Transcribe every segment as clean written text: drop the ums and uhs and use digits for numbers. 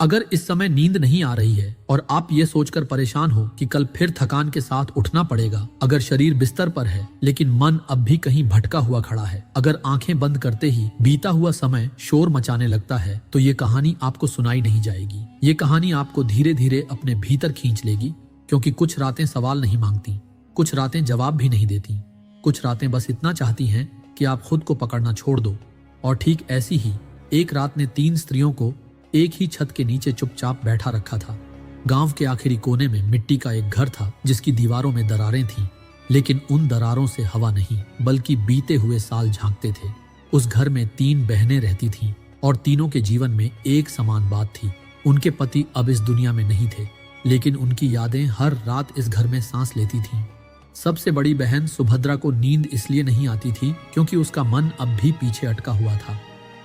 अगर इस समय नींद नहीं आ रही है और आप ये सोचकर परेशान हो कि कल फिर थकान के साथ उठना पड़ेगा, अगर शरीर बिस्तर पर है लेकिन मन अब भी कहीं भटका हुआ खड़ा है, अगर आंखें बंद करते ही बीता हुआ समय शोर मचाने लगता है, तो ये कहानी आपको सुनाई नहीं जाएगी। ये कहानी आपको धीरे धीरे अपने भीतर खींच लेगी, क्योंकि कुछ रातें सवाल नहीं मांगती, कुछ रातें जवाब भी नहीं देती, कुछ रातें बस इतना चाहती हैं कि आप खुद को पकड़ना छोड़ दो। और ठीक ऐसी ही एक रात ने 3 स्त्रियों को एक ही छत के नीचे चुपचाप बैठा रखा था। गांव के आखिरी कोने में मिट्टी का एक घर था जिसकी दीवारों में दरारें थीं, लेकिन उन दरारों से हवा नहीं बल्कि बीते हुए साल झांकते थे। उस घर में 3 बहनें रहती थीं और तीनों के जीवन में एक समान बात थी। उनके पति अब इस दुनिया में नहीं थे, लेकिन उनकी यादें हर रात इस घर में सांस लेती थीं। सबसे बड़ी बहन सुभद्रा को नींद इसलिए नहीं आती थी क्योंकि उसका मन अब भी पीछे अटका हुआ था।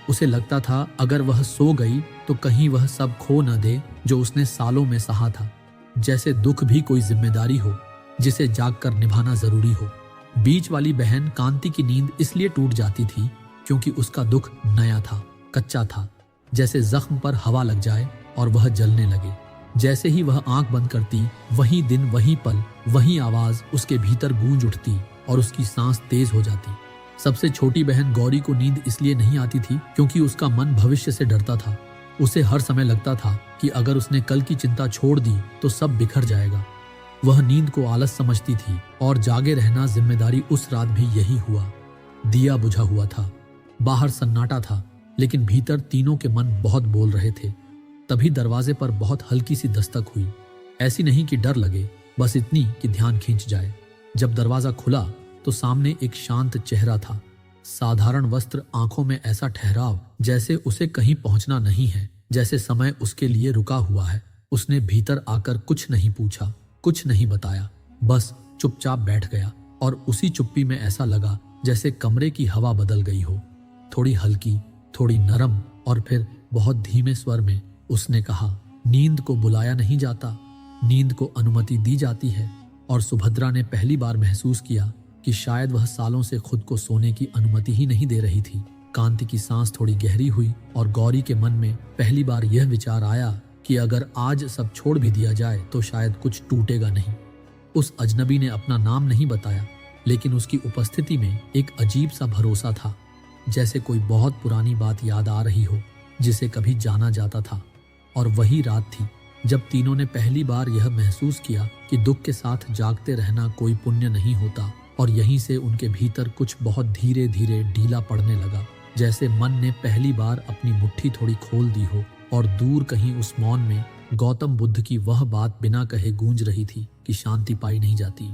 उसे लगता था अगर वह सो गई तो कहीं वह सब खो न दे जो उसने सालों में सहा था, जैसे दुख भी कोई जिम्मेदारी हो जिसे जागकर निभाना जरूरी हो। बीच वाली बहन कांति की नींद इसलिए टूट जाती थी क्योंकि उसका दुख नया था, कच्चा था, जैसे जख्म पर हवा लग जाए और वह जलने लगे। जैसे ही वह आंख बंद करती, वही दिन, वही पल, वही आवाज उसके भीतर गूंज उठती और उसकी सांस तेज हो जाती। सबसे छोटी बहन गौरी को नींद इसलिए नहीं आती थी क्योंकि उसका मन भविष्य से डरता था। उसे हर समय लगता था कि अगर उसने कल की चिंता छोड़ दी तो सब बिखर जाएगा। वह नींद को आलस समझती थी और जागे रहना जिम्मेदारी। उस रात भी यही हुआ। दिया बुझा हुआ था, बाहर सन्नाटा था, लेकिन भीतर तीनों के मन बहुत बोल रहे थे। तभी दरवाजे पर बहुत हल्की सी दस्तक हुई। ऐसी नहीं कि डर लगे, बस इतनी कि ध्यान खींच जाए। जब दरवाजा खुला तो सामने एक शांत चेहरा था। साधारण वस्त्र, आंखों में ऐसा ठहराव जैसे उसे कहीं पहुंचना नहीं है, जैसे समय उसके लिए रुका हुआ है। उसने भीतर आकर कुछ नहीं पूछा, कुछ नहीं बताया, बस चुपचाप बैठ गया। और उसी चुप्पी में ऐसा लगा जैसे कमरे की हवा बदल गई हो, थोड़ी हल्की, थोड़ी नरम, और फिर बहुत धीमे स्वर में उसने कहा, नींद को बुलाया नहीं जाता, नींद को अनुमति दी जाती है। और सुभद्रा ने पहली बार महसूस किया कि शायद वह सालों से खुद को सोने की अनुमति ही नहीं दे रही थी। कांति की सांस थोड़ी गहरी हुई और गौरी के मन में पहली बार यह विचार आया कि अगर आज सब छोड़ भी दिया जाए तो शायद कुछ टूटेगा नहीं। उस अजनबी ने अपना नाम नहीं बताया, लेकिन उसकी उपस्थिति में एक अजीब सा भरोसा था, जैसे कोई बहुत पुरानी बात याद आ रही हो जिसे कभी जाना जाता था। और वही रात थी जब तीनों ने पहली बार यह महसूस किया कि दुख के साथ जागते रहना कोई पुण्य नहीं होता। और यहीं से उनके भीतर कुछ बहुत धीरे धीरे ढीला पड़ने लगा, जैसे मन ने पहली बार अपनी मुट्ठी थोड़ी खोल दी हो और दूर कहीं उस मौन में गौतम बुद्ध की वह बात बिना कहे गूंज रही थी कि शांति पाई नहीं जाती।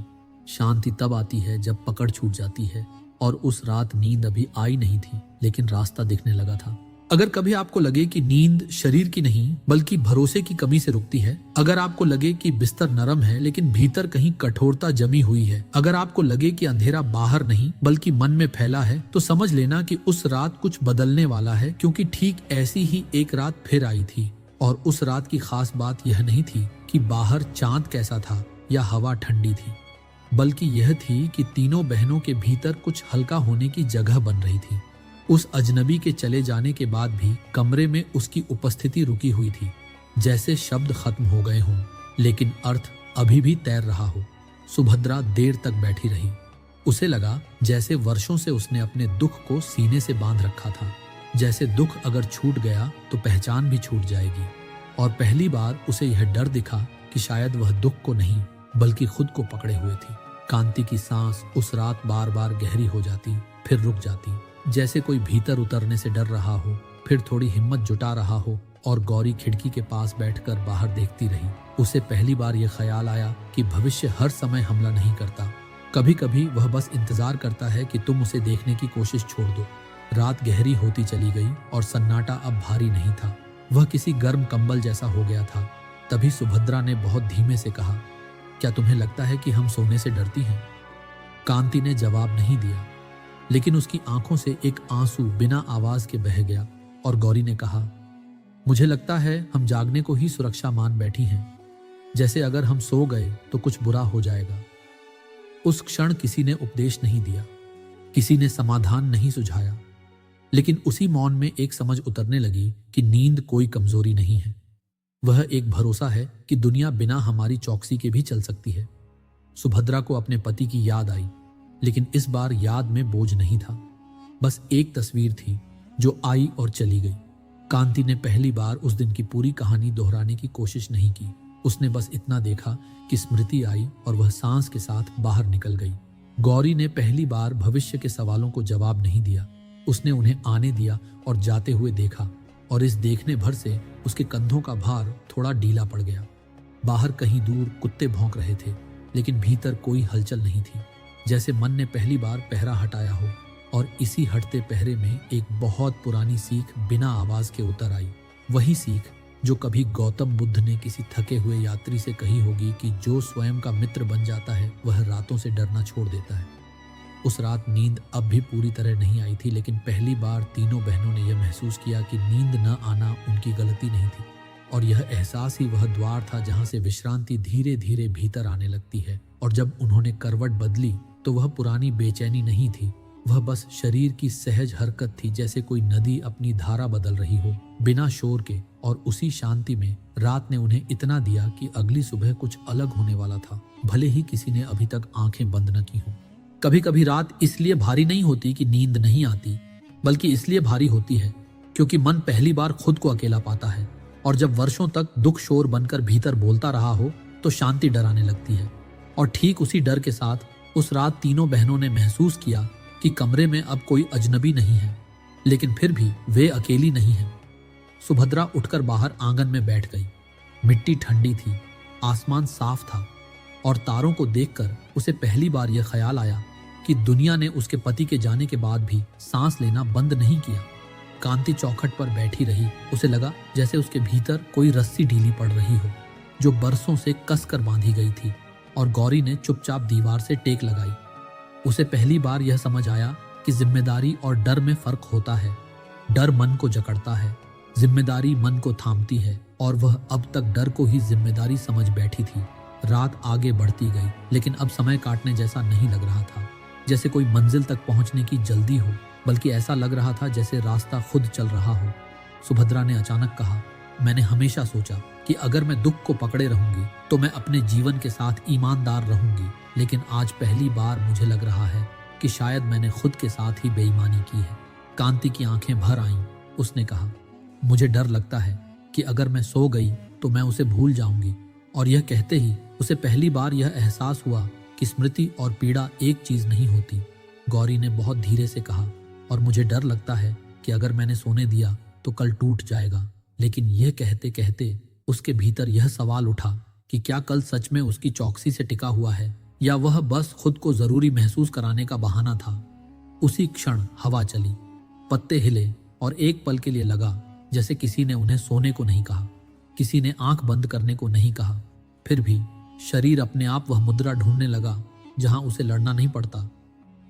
शांति तब आती है जब पकड़ छूट जाती है। और उस रात नींद अभी आई नहीं थी, लेकिन रास्ता दिखने लगा था। अगर कभी आपको लगे कि नींद शरीर की नहीं बल्कि भरोसे की कमी से रुकती है, अगर आपको लगे कि बिस्तर नरम है लेकिन भीतर कहीं कठोरता जमी हुई है, अगर आपको लगे कि अंधेरा बाहर नहीं बल्कि मन में फैला है, तो समझ लेना कि उस रात कुछ बदलने वाला है, क्योंकि ठीक ऐसी ही एक रात फिर आई थी। और उस रात की खास बात यह नहीं थी कि बाहर चांद कैसा था या हवा ठंडी थी, बल्कि यह थी कि तीनों बहनों के भीतर कुछ हल्का होने की जगह बन रही थी। उस अजनबी के चले जाने के बाद भी कमरे में उसकी उपस्थिति रुकी हुई थी, जैसे शब्द खत्म हो गए हों लेकिन अर्थ अभी भी तैर रहा हो। सुभद्रा देर तक बैठी रही। उसे लगा जैसे वर्षों से उसने अपने दुख को सीने से बांध रखा था, जैसे दुख अगर छूट गया तो पहचान भी छूट जाएगी। और पहली बार उसे यह डर दिखा कि शायद वह दुख को नहीं बल्कि खुद को पकड़े हुए थी। कांति की सांस उस रात बार बार गहरी हो जाती, फिर रुक जाती, जैसे कोई भीतर उतरने से डर रहा हो, फिर थोड़ी हिम्मत जुटा रहा हो। और गौरी खिड़की के पास बैठकर बाहर देखती रही। उसे पहली बार यह ख्याल आया कि भविष्य हर समय हमला नहीं करता, कभी कभी वह बस इंतजार करता है कि तुम उसे देखने की कोशिश छोड़ दो। रात गहरी होती चली गई और सन्नाटा अब भारी नहीं था, वह किसी गर्म कंबल जैसा हो गया था। तभी सुभद्रा ने बहुत धीमे से कहा, क्या तुम्हें लगता है कि हम सोने से डरती हैं? कांति ने जवाब नहीं दिया, लेकिन उसकी आंखों से एक आंसू बिना आवाज के बह गया। और गौरी ने कहा, मुझे लगता है हम जागने को ही सुरक्षा मान बैठी हैं, जैसे अगर हम सो गए तो कुछ बुरा हो जाएगा। उस क्षण किसी ने उपदेश नहीं दिया, किसी ने समाधान नहीं सुझाया, लेकिन उसी मौन में एक समझ उतरने लगी कि नींद कोई कमजोरी नहीं है, वह एक भरोसा है कि दुनिया बिना हमारी चौकसी के भी चल सकती है। सुभद्रा को अपने पति की याद आई, लेकिन इस बार याद में बोझ नहीं था। बस एक तस्वीर थी जो आई और चली गई। कांति ने पहली बार उस दिन की पूरी कहानी दोहराने की कोशिश नहीं की। उसने बस इतना देखा कि स्मृति आई और वह सांस के साथ बाहर निकल गई। गौरी ने पहली बार भविष्य के सवालों को जवाब नहीं दिया। उसने उन्हें आने दिया और जाते हुए देखा, और इस देखने भर से उसके कंधों का भार थोड़ा ढीला पड़ गया। बाहर कहीं दूर कुत्ते भौंक रहे थे, लेकिन भीतर कोई हलचल नहीं थी, जैसे मन ने पहली बार पहरा हटाया हो। और इसी हटते पहरे में एक बहुत पुरानी सीख बिना आवाज के उतर आई। वही सीख जो कभी गौतम बुद्ध ने किसी थके हुए यात्री से कही होगी कि जो स्वयं का मित्र बन जाता है वह रातों से डरना छोड़ देता है। उस रात नींद अब भी पूरी तरह नहीं आई थी, लेकिन पहली बार तीनों बहनों ने यह महसूस किया कि नींद न आना उनकी गलती नहीं थी, और यह एहसास ही वह द्वार था जहां से विश्रांति धीरे धीरे भीतर आने लगती है। और जब उन्होंने करवट बदली तो वह पुरानी बेचैनी नहीं थी, वह बस शरीर की सहज हरकत थी, जैसे कोई नदी अपनी धारा बदल रही हो बिना शोर के। और उसी शांति में रात ने उन्हें इतना दिया कि अगली सुबह कुछ अलग होने वाला था, भले ही किसी ने अभी तक आंखें बंद न की हों। कभी कभी रात इसलिए भारी नहीं होती कि नींद नहीं आती, बल्कि इसलिए भारी होती है क्योंकि मन पहली बार खुद को अकेला पाता है। और जब वर्षों तक दुख शोर बनकर भीतर बोलता रहा हो तो शांति डराने लगती है। और ठीक उसी डर के साथ उस रात तीनों बहनों ने महसूस किया कि कमरे में अब कोई अजनबी नहीं है, लेकिन फिर भी वे अकेली नहीं हैं। सुभद्रा उठकर बाहर आंगन में बैठ गई। मिट्टी ठंडी थी, आसमान साफ था, और तारों को देखकर उसे पहली बार यह ख्याल आया कि दुनिया ने उसके पति के जाने के बाद भी सांस लेना बंद नहीं किया। कांति चौखट पर बैठी रही। उसे लगा जैसे उसके भीतर कोई रस्सी ढीली पड़ रही हो जो बरसों से कसकर बांधी गई थी। और गौरी ने चुपचाप दीवार से टेक लगाई। उसे पहली बार यह समझ आया कि जिम्मेदारी और डर में फर्क होता है। डर मन को जकड़ता है, जिम्मेदारी मन को थामती है, और वह अब तक डर को ही जिम्मेदारी समझ बैठी थी। रात आगे बढ़ती गई, लेकिन अब समय काटने जैसा नहीं लग रहा था, जैसे कोई मंजिल तक पहुंचने की जल्दी हो, बल्कि ऐसा लग रहा था जैसे रास्ता खुद चल रहा हो। सुभद्रा ने अचानक कहा, मैंने हमेशा सोचा कि अगर मैं दुख को पकड़े रहूंगी तो मैं अपने जीवन के साथ ईमानदार रहूंगी, लेकिन आज पहली बार मुझे लग रहा है कि शायद मैंने खुद के साथ ही बेईमानी की है। कांति की आंखें भर आईं। उसने कहा, मुझे डर लगता है कि अगर मैं सो गई तो मैं उसे भूल जाऊंगी। और यह कहते ही उसे पहली बार यह एहसास हुआ कि स्मृति और पीड़ा एक चीज नहीं होती। गौरी ने बहुत धीरे से कहा, और मुझे डर लगता है कि अगर मैंने सोने दिया तो कल टूट जाएगा। लेकिन यह कहते कहते उसके भीतर यह सवाल उठा कि क्या कल सच में उसकी चौकसी से टिका हुआ है, या वह बस खुद को जरूरी महसूस कराने का बहाना था। उसी क्षण हवा चली, पत्ते हिले, और एक पल के लिए लगा जैसे किसी ने उन्हें सोने को नहीं कहा, किसी ने आंख बंद करने को नहीं कहा। फिर भी शरीर अपने आप वह मुद्रा ढूंढने लगा जहां उसे लड़ना नहीं पड़ता,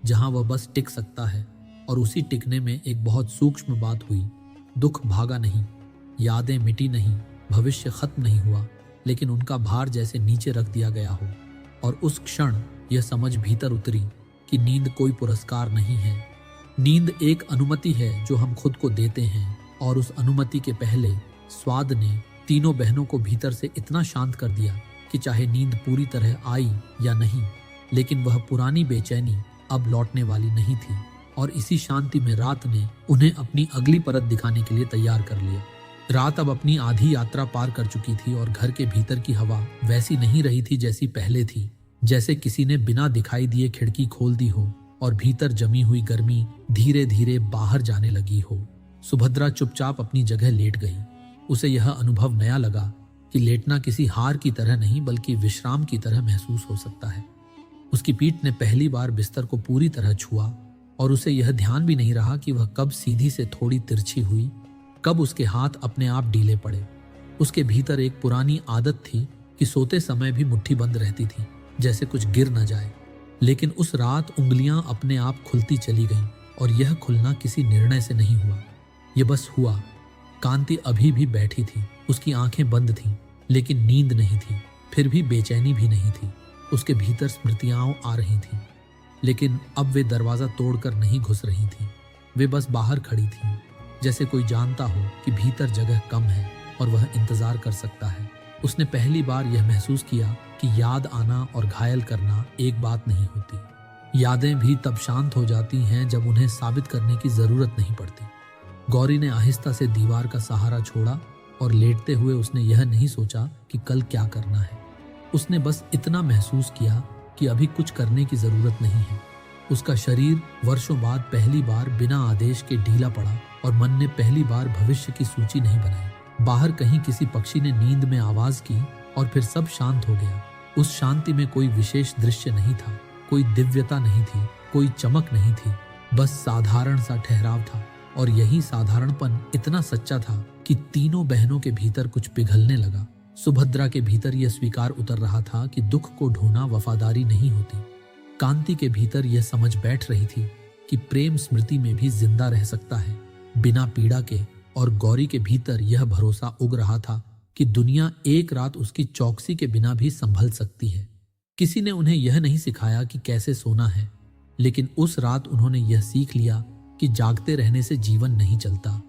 जहां वह बस टिक सकता है। और उसी टिकने में एक बहुत सूक्ष्म बात हुई। दुख भागा नहीं, यादें मिटी नहीं, भविष्य खत्म नहीं हुआ, लेकिन उनका भार जैसे नीचे रख दिया गया हो। और उस क्षण यह समझ भीतर उतरी कि नींद कोई पुरस्कार नहीं है। नींद एक अनुमति है जो हम खुद को देते हैं। और उस अनुमति के पहले स्वाद ने तीनों बहनों को भीतर से इतना शांत कर दिया कि चाहे नींद पूरी तरह आई या नहीं, लेकिन वह पुरानी बेचैनी अब लौटने वाली नहीं थी। और इसी शांति में रात ने उन्हें अपनी अगली परत दिखाने के लिए तैयार कर लिया। रात अब अपनी आधी यात्रा पार कर चुकी थी, और घर के भीतर की हवा वैसी नहीं रही थी जैसी पहले थी, जैसे किसी ने बिना दिखाई दिए खिड़की खोल दी हो और भीतर जमी हुई गर्मी धीरे धीरे बाहर जाने लगी हो। सुभद्रा चुपचाप अपनी जगह लेट गई। उसे यह अनुभव नया लगा कि लेटना किसी हार की तरह नहीं, बल्कि विश्राम की तरह महसूस हो सकता है। उसकी पीठ ने पहली बार बिस्तर को पूरी तरह छुआ, और उसे यह ध्यान भी नहीं रहा कि वह कब सीधी से थोड़ी तिरछी हुई, कब उसके हाथ अपने आप ढीले पड़े। उसके भीतर एक पुरानी आदत थी कि सोते समय भी मुट्ठी बंद रहती थी, जैसे कुछ गिर न जाए। लेकिन उस रात उंगलियां अपने आप खुलती चली गईं, और यह खुलना किसी निर्णय से नहीं हुआ, यह बस हुआ। कांति अभी भी बैठी थी, उसकी आंखें बंद थीं, लेकिन नींद नहीं थी, फिर भी बेचैनी भी नहीं थी। उसके भीतर स्मृतियां आ रही थीं, लेकिन अब वे दरवाजा तोड़कर नहीं घुस रही थीं। वे बस बाहर खड़ी थीं, जैसे कोई जानता हो कि भीतर जगह कम है, और वह इंतजार कर सकता है। उसने पहली बार यह महसूस किया कि याद आना और घायल करना एक बात नहीं होती। यादें भी तब शांत हो जाती हैं जब उन्हें साबित करने की जरूरत नहीं पड़ती। गौरी ने आहिस्ता से दीवार का सहारा छोड़ा और लेटते हुए उसने यह नहीं सोचा कि कल क्या करना है। उसने बस इतना महसूस किया कि अभी कुछ करने की जरूरत नहीं है। उसका शरीर वर्षों बाद पहली बार बिना आदेश के ढीला पड़ा और मन ने पहली बार भविष्य की सूची नहीं बनाई। बाहर कहीं किसी पक्षी ने नींद में आवाज की और फिर सब शांत हो गया। उस शांति में कोई विशेष दृश्य नहीं था, कोई दिव्यता नहीं थी, कोई चमक नहीं थी, बस साधारण सा ठहराव था। और यही साधारणपन इतना सच्चा था कि तीनों बहनों के भीतर कुछ पिघलने लगा। सुभद्रा के भीतर यह स्वीकार उतर रहा था कि दुख को ढोना वफादारी नहीं होती। कांति के भीतर यह समझ बैठ रही थी कि प्रेम स्मृति में भी जिंदा रह सकता है बिना पीड़ा के। और गौरी के भीतर यह भरोसा उग रहा था कि दुनिया एक रात उसकी चौकसी के बिना भी संभल सकती है। किसी ने उन्हें यह नहीं सिखाया कि कैसे सोना है, लेकिन उस रात उन्होंने यह सीख लिया कि जागते रहने से जीवन नहीं चलता,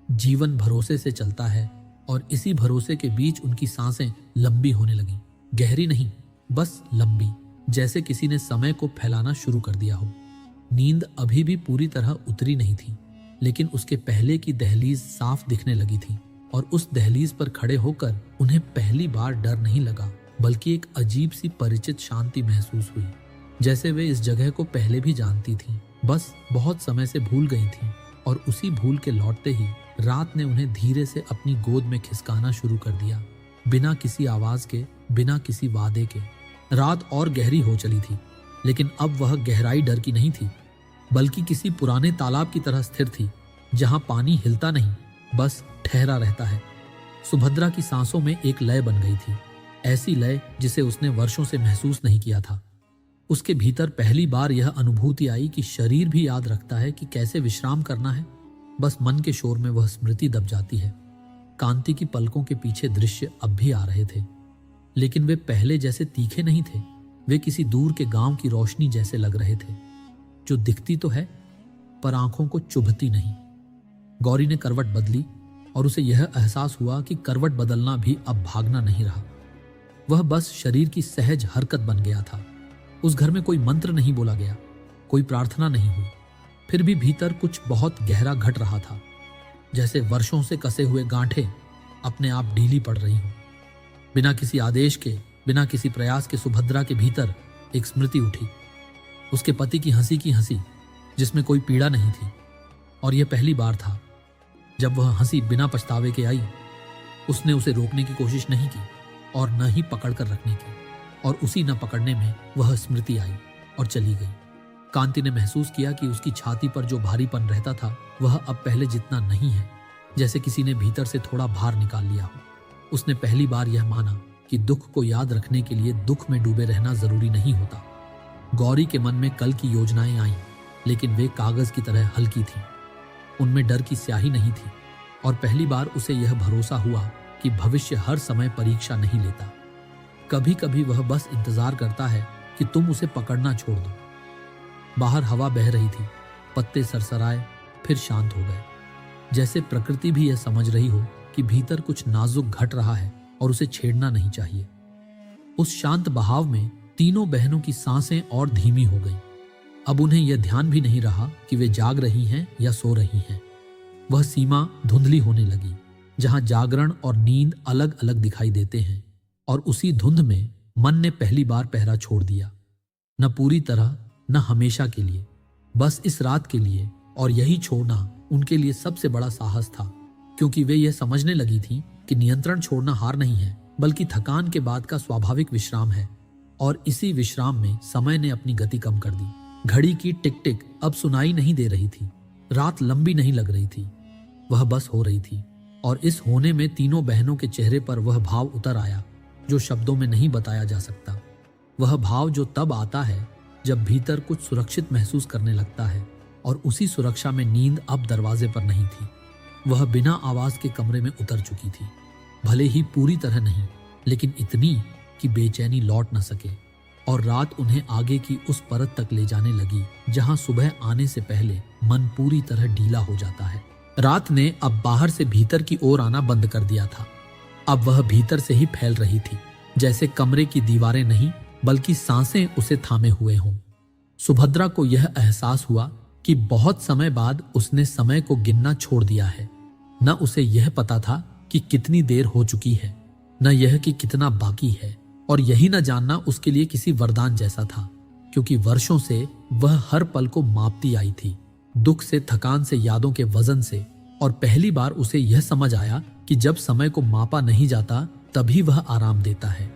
जीवन भरोसे से चलता है। और इसी भरोसे के बीच उनकी सांसें लंबी होने लगीं, गहरी नहीं, बस लंबी, जैसे किसी ने समय को फैलाना शुरू कर दिया हो। नींद अभी भी पूरी तरह उतरी नहीं थी, लेकिन उसके पहले की दहलीज साफ दिखने लगी थी। और उस दहलीज पर खड़े होकर उन्हें पहली बार डर नहीं लगा, बल्कि एक अजीब सी परिचित शांति महसूस हुई, जैसे वे इस जगह को पहले भी जानती थीं, बस बहुत समय से भूल गई थीं। और उसी भूल के लौटते ही रात ने उन्हें धीरे से अपनी गोद में खिसकाना शुरू कर दिया, बिना किसी आवाज के, बिना किसी वादे के। रात और गहरी हो चली थी, लेकिन अब वह गहराई डर की नहीं थी, बल्कि किसी पुराने तालाब की तरह स्थिर थी, जहां पानी हिलता नहीं, बस ठहरा रहता है। सुभद्रा की सांसों में एक लय बन गई थी, ऐसी लय जिसे उसने वर्षों से महसूस नहीं किया था। उसके भीतर पहली बार यह अनुभूति आई कि शरीर भी याद रखता है कि कैसे विश्राम करना है। बस मन के शोर में वह स्मृति दब जाती है। कांति की पलकों के पीछे दृश्य अब भी आ रहे थे, लेकिन वे पहले जैसे तीखे नहीं थे। वे किसी दूर के गांव की रोशनी जैसे लग रहे थे, जो दिखती तो है पर आंखों को चुभती नहीं। गौरी ने करवट बदली और उसे यह एहसास हुआ कि करवट बदलना भी अब भागना नहीं रहा, वह बस शरीर की सहज हरकत बन गया था। उस घर में कोई मंत्र नहीं बोला गया, कोई प्रार्थना नहीं हुई, फिर भी भीतर कुछ बहुत गहरा घट रहा था, जैसे वर्षों से कसे हुए गांठें अपने आप ढीली पड़ रही हों। बिना किसी आदेश के, बिना किसी प्रयास के सुभद्रा के भीतर एक स्मृति उठी, उसके पति की हंसी जिसमें कोई पीड़ा नहीं थी। और यह पहली बार था जब वह हंसी बिना पछतावे के आई। उसने उसे रोकने की कोशिश नहीं की और न ही पकड़ कर रखने की, और उसी न पकड़ने में वह स्मृति आई और चली गई। कांति ने महसूस किया कि उसकी छाती पर जो भारीपन रहता था वह अब पहले जितना नहीं है, जैसे किसी ने भीतर से थोड़ा भार निकाल लिया हो। उसने पहली बार यह माना कि दुख को याद रखने के लिए दुख में डूबे रहना जरूरी नहीं होता। गौरी के मन में कल की योजनाएं आईं, लेकिन वे कागज की तरह हल्की थीं। उनमें डर की स्याही नहीं थी, और पहली बार उसे यह भरोसा हुआ कि भविष्य हर समय परीक्षा नहीं लेता। कभी कभी वह बस इंतजार करता है कि तुम उसे पकड़ना छोड़ दो। बाहर हवा बह रही थी, पत्ते सरसराए फिर शांत हो गए, जैसे प्रकृति भी यह समझ रही हो कि भीतर कुछ नाजुक घट रहा है और उसे छेड़ना नहीं चाहिए। उस शांत बहाव में तीनों बहनों की सांसें और धीमी हो गईं। अब उन्हें यह ध्यान भी नहीं रहा कि वे जाग रही हैं या सो रही हैं। वह सीमा धुंधली होने लगी, जहां जागरण और नींद अलग अलग दिखाई देते हैं। और उसी धुंध में मन ने पहली बार पहरा छोड़ दिया, न पूरी तरह, न हमेशा के लिए, बस इस रात के लिए। और यही छोड़ना उनके लिए सबसे बड़ा साहस था, क्योंकि वे यह समझने लगी थीं कि नियंत्रण छोड़ना हार नहीं है, बल्कि थकान के बाद का स्वाभाविक विश्राम है। और इसी विश्राम में समय ने अपनी गति कम कर दी। घड़ी की टिक टिक अब सुनाई नहीं दे रही थी। रात लंबी नहीं लग रही थी, वह बस हो रही थी। और इस होने में तीनों बहनों के चेहरे पर वह भाव उतर आया जो शब्दों में नहीं बताया जा सकता। वह भाव जो तब आता है जब भीतर कुछ सुरक्षित महसूस करने लगता है, और उसी सुरक्षा में नींद अब दरवाजे पर नहीं थी। वह बिना आवाज के कमरे में उतर चुकी थी, भले ही पूरी तरह नहीं, लेकिन इतनी कि बेचैनी लौट न सके। और रात उन्हें आगे की उस परत तक ले जाने लगी जहां सुबह आने से पहले मन पूरी तरह ढीला हो जाता है। रात ने अब बाहर से भीतर की ओर आना बंद कर दिया था। अब वह भीतर से ही फैल रही थी, जैसे कमरे की दीवारें नहीं बल्कि सांसें उसे थामे हुए हों। सुभद्रा को यह एहसास हुआ कि बहुत समय बाद उसने समय को गिनना छोड़ दिया है। न उसे यह पता था कि कितनी देर हो चुकी है, न यह कि कितना बाकी है, और यही न जानना उसके लिए किसी वरदान जैसा था, क्योंकि वर्षों से वह हर पल को मापती आई थी, दुख से, थकान से, यादों के वजन से। और पहली बार उसे यह समझ आया कि जब समय को मापा नहीं जाता तभी वह आराम देता है।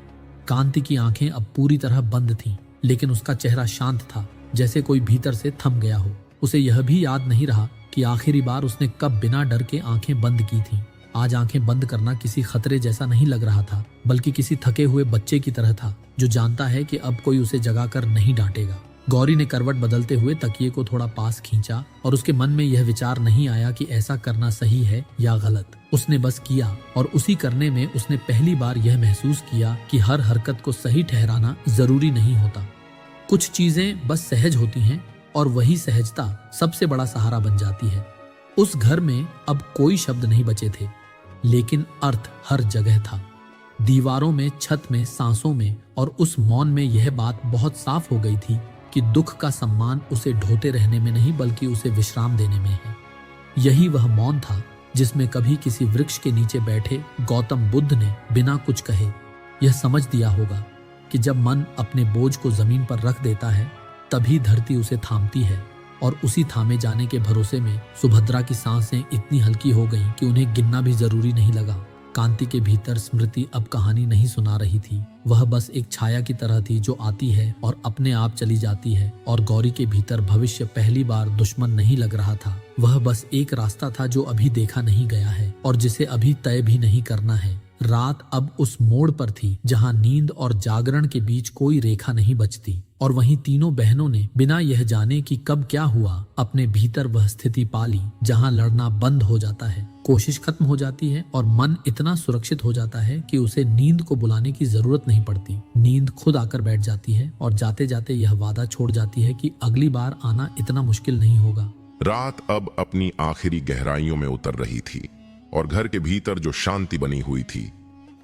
कांति की आंखें अब पूरी तरह बंद थीं, लेकिन उसका चेहरा शांत था, जैसे कोई भीतर से थम गया हो। उसे यह भी याद नहीं रहा कि आखिरी बार उसने कब बिना डर के आंखें बंद की थीं। आज आंखें बंद करना किसी खतरे जैसा नहीं लग रहा था, बल्कि किसी थके हुए बच्चे की तरह था जो जानता है कि अब कोई उसे जगाकर नहीं डांटेगा। गौरी ने करवट बदलते हुए तकिए को थोड़ा पास खींचा और उसके मन में यह विचार नहीं आया कि ऐसा करना सही है या गलत। उसने बस किया, और उसी करने में उसने पहली बार यह महसूस किया कि हर हरकत को सही ठहराना जरूरी नहीं होता। कुछ चीजें बस सहज होती हैं और वही सहजता सबसे बड़ा सहारा बन जाती है। उस घर में अब कोई शब्द नहीं बचे थे, लेकिन अर्थ हर जगह था। दीवारों में, छत में, सांसों में, और उस मौन में यह बात बहुत साफ हो गई थी कि दुख का सम्मान उसे ढोते रहने में नहीं बल्कि उसे विश्राम देने में है। यही वह मौन था जिसमें कभी किसी वृक्ष के नीचे बैठे गौतम बुद्ध ने बिना कुछ कहे यह समझ दिया होगा कि जब मन अपने बोझ को जमीन पर रख देता है तभी धरती उसे थामती है। और उसी थामे जाने के भरोसे में सुभद्रा की सांसें इतनी हल्की हो गईं कि उन्हें गिनना भी जरूरी नहीं लगा। कांति के भीतर स्मृति अब कहानी नहीं सुना रही थी, वह बस एक छाया की तरह थी जो आती है और अपने आप चली जाती है। और गौरी के भीतर भविष्य पहली बार दुश्मन नहीं लग रहा था, वह बस एक रास्ता था जो अभी देखा नहीं गया है और जिसे अभी तय भी नहीं करना है। रात अब उस मोड़ पर थी जहां नींद और जागरण के बीच कोई रेखा नहीं बचती, और वहीं तीनों बहनों ने बिना यह जाने कि कब क्या हुआ अपने भीतर वह स्थिति पाली जहां लड़ना बंद हो जाता है, कोशिश खत्म हो जाती है और मन इतना सुरक्षित हो जाता है कि उसे नींद को बुलाने की जरूरत नहीं पड़ती। नींद खुद आकर बैठ जाती है और जाते जाते यह वादा छोड़ जाती है कि अगली बार आना इतना मुश्किल नहीं होगा। रात अब अपनी आखिरी गहराइयों में उतर रही थी और घर के भीतर जो शांति बनी हुई थी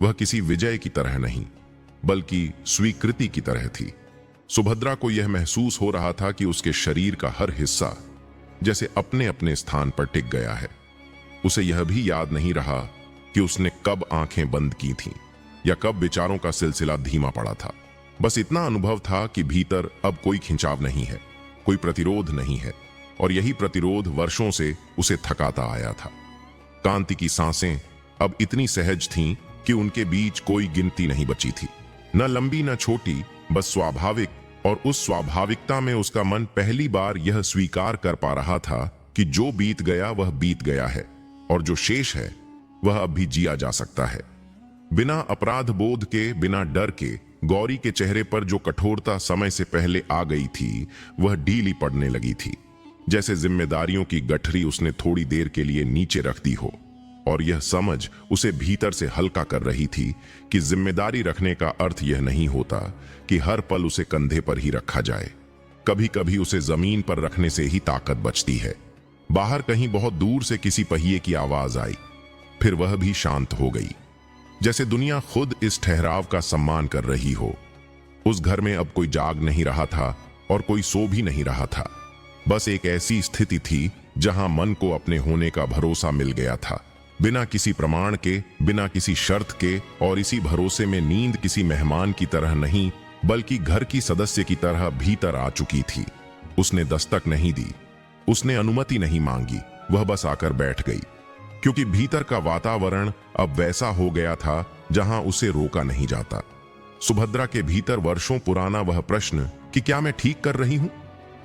वह किसी विजय की तरह नहीं बल्कि स्वीकृति की तरह थी। सुभद्रा को यह महसूस हो रहा था कि उसके शरीर का हर हिस्सा जैसे अपने अपने स्थान पर टिक गया है। उसे यह भी याद नहीं रहा कि उसने कब आंखें बंद की थीं या कब विचारों का सिलसिला धीमा पड़ा था। बस इतना अनुभव था कि भीतर अब कोई खिंचाव नहीं है, कोई प्रतिरोध नहीं है, और यही प्रतिरोध वर्षों से उसे थकाता आया था। कांति की सांसें अब इतनी सहज थीं कि उनके बीच कोई गिनती नहीं बची थी, न लंबी न छोटी, बस स्वाभाविक। और उस स्वाभाविकता में उसका मन पहली बार यह स्वीकार कर पा रहा था कि जो बीत गया वह बीत गया है और जो शेष है वह अब भी जिया जा सकता है। बिना अपराध बोध के, बिना डर के, गौरी के चेहरे पर जो कठोरता समय से पहले आ गई थी वह ढीली पड़ने लगी थी, जैसे जिम्मेदारियों की गठरी उसने थोड़ी देर के लिए नीचे रख दी हो। और यह समझ उसे भीतर से हल्का कर रही थी कि जिम्मेदारी रखने का अर्थ यह नहीं होता कि हर पल उसे कंधे पर ही रखा जाए। कभी कभी उसे जमीन पर रखने से ही ताकत बचती है। बाहर कहीं बहुत दूर से किसी पहिए की आवाज आई, फिर वह भी शांत हो गई, जैसे दुनिया खुद इस ठहराव का सम्मान कर रही हो। उस घर में अब कोई जाग नहीं रहा था और कोई सो भी नहीं रहा था। बस एक ऐसी स्थिति थी जहां मन को अपने होने का भरोसा मिल गया था, बिना किसी प्रमाण के, बिना किसी शर्त के। और इसी भरोसे में नींद किसी मेहमान की तरह नहीं बल्कि घर की सदस्य की तरह भीतर आ चुकी थी। उसने दस्तक नहीं दी, उसने अनुमति नहीं मांगी, वह बस आकर बैठ गई, क्योंकि भीतर का वातावरण अब वैसा हो गया था जहां उसे रोका नहीं जाता। सुभद्रा के भीतर वर्षों पुराना वह प्रश्न कि क्या मैं ठीक कर रही हूं,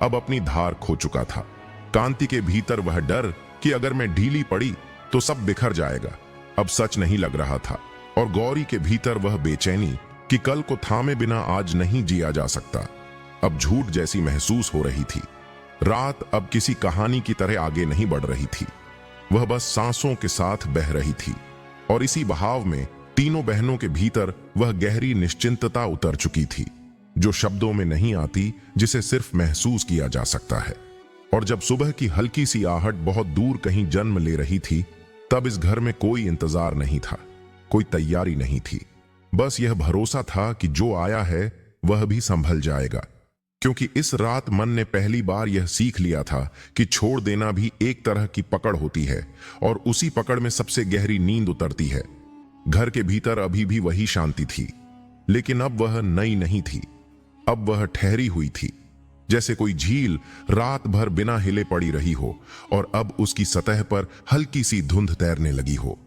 अब अपनी धार खो चुका था। कांति के भीतर वह डर कि अगर मैं ढीली पड़ी तो सब बिखर जाएगा, अब सच नहीं लग रहा था। और गौरी के भीतर वह बेचैनी कि कल को थामे बिना आज नहीं जिया जा सकता, अब झूठ जैसी महसूस हो रही थी। रात अब किसी कहानी की तरह आगे नहीं बढ़ रही थी, वह बस सांसों के साथ बह रही थी। और इसी बहाव में तीनों बहनों के भीतर वह गहरी निश्चिंतता उतर चुकी थी जो शब्दों में नहीं आती, जिसे सिर्फ महसूस किया जा सकता है। और जब सुबह की हल्की सी आहट बहुत दूर कहीं जन्म ले रही थी, तब इस घर में कोई इंतजार नहीं था, कोई तैयारी नहीं थी। बस यह भरोसा था कि जो आया है वह भी संभल जाएगा, क्योंकि इस रात मन ने पहली बार यह सीख लिया था कि छोड़ देना भी एक तरह की पकड़ होती है और उसी पकड़ में सबसे गहरी नींद उतरती है। घर के भीतर अभी भी वही शांति थी, लेकिन अब वह नई नहीं थी, अब वह ठहरी हुई थी, जैसे कोई झील रात भर बिना हिले पड़ी रही हो और अब उसकी सतह पर हल्की सी धुंध तैरने लगी हो।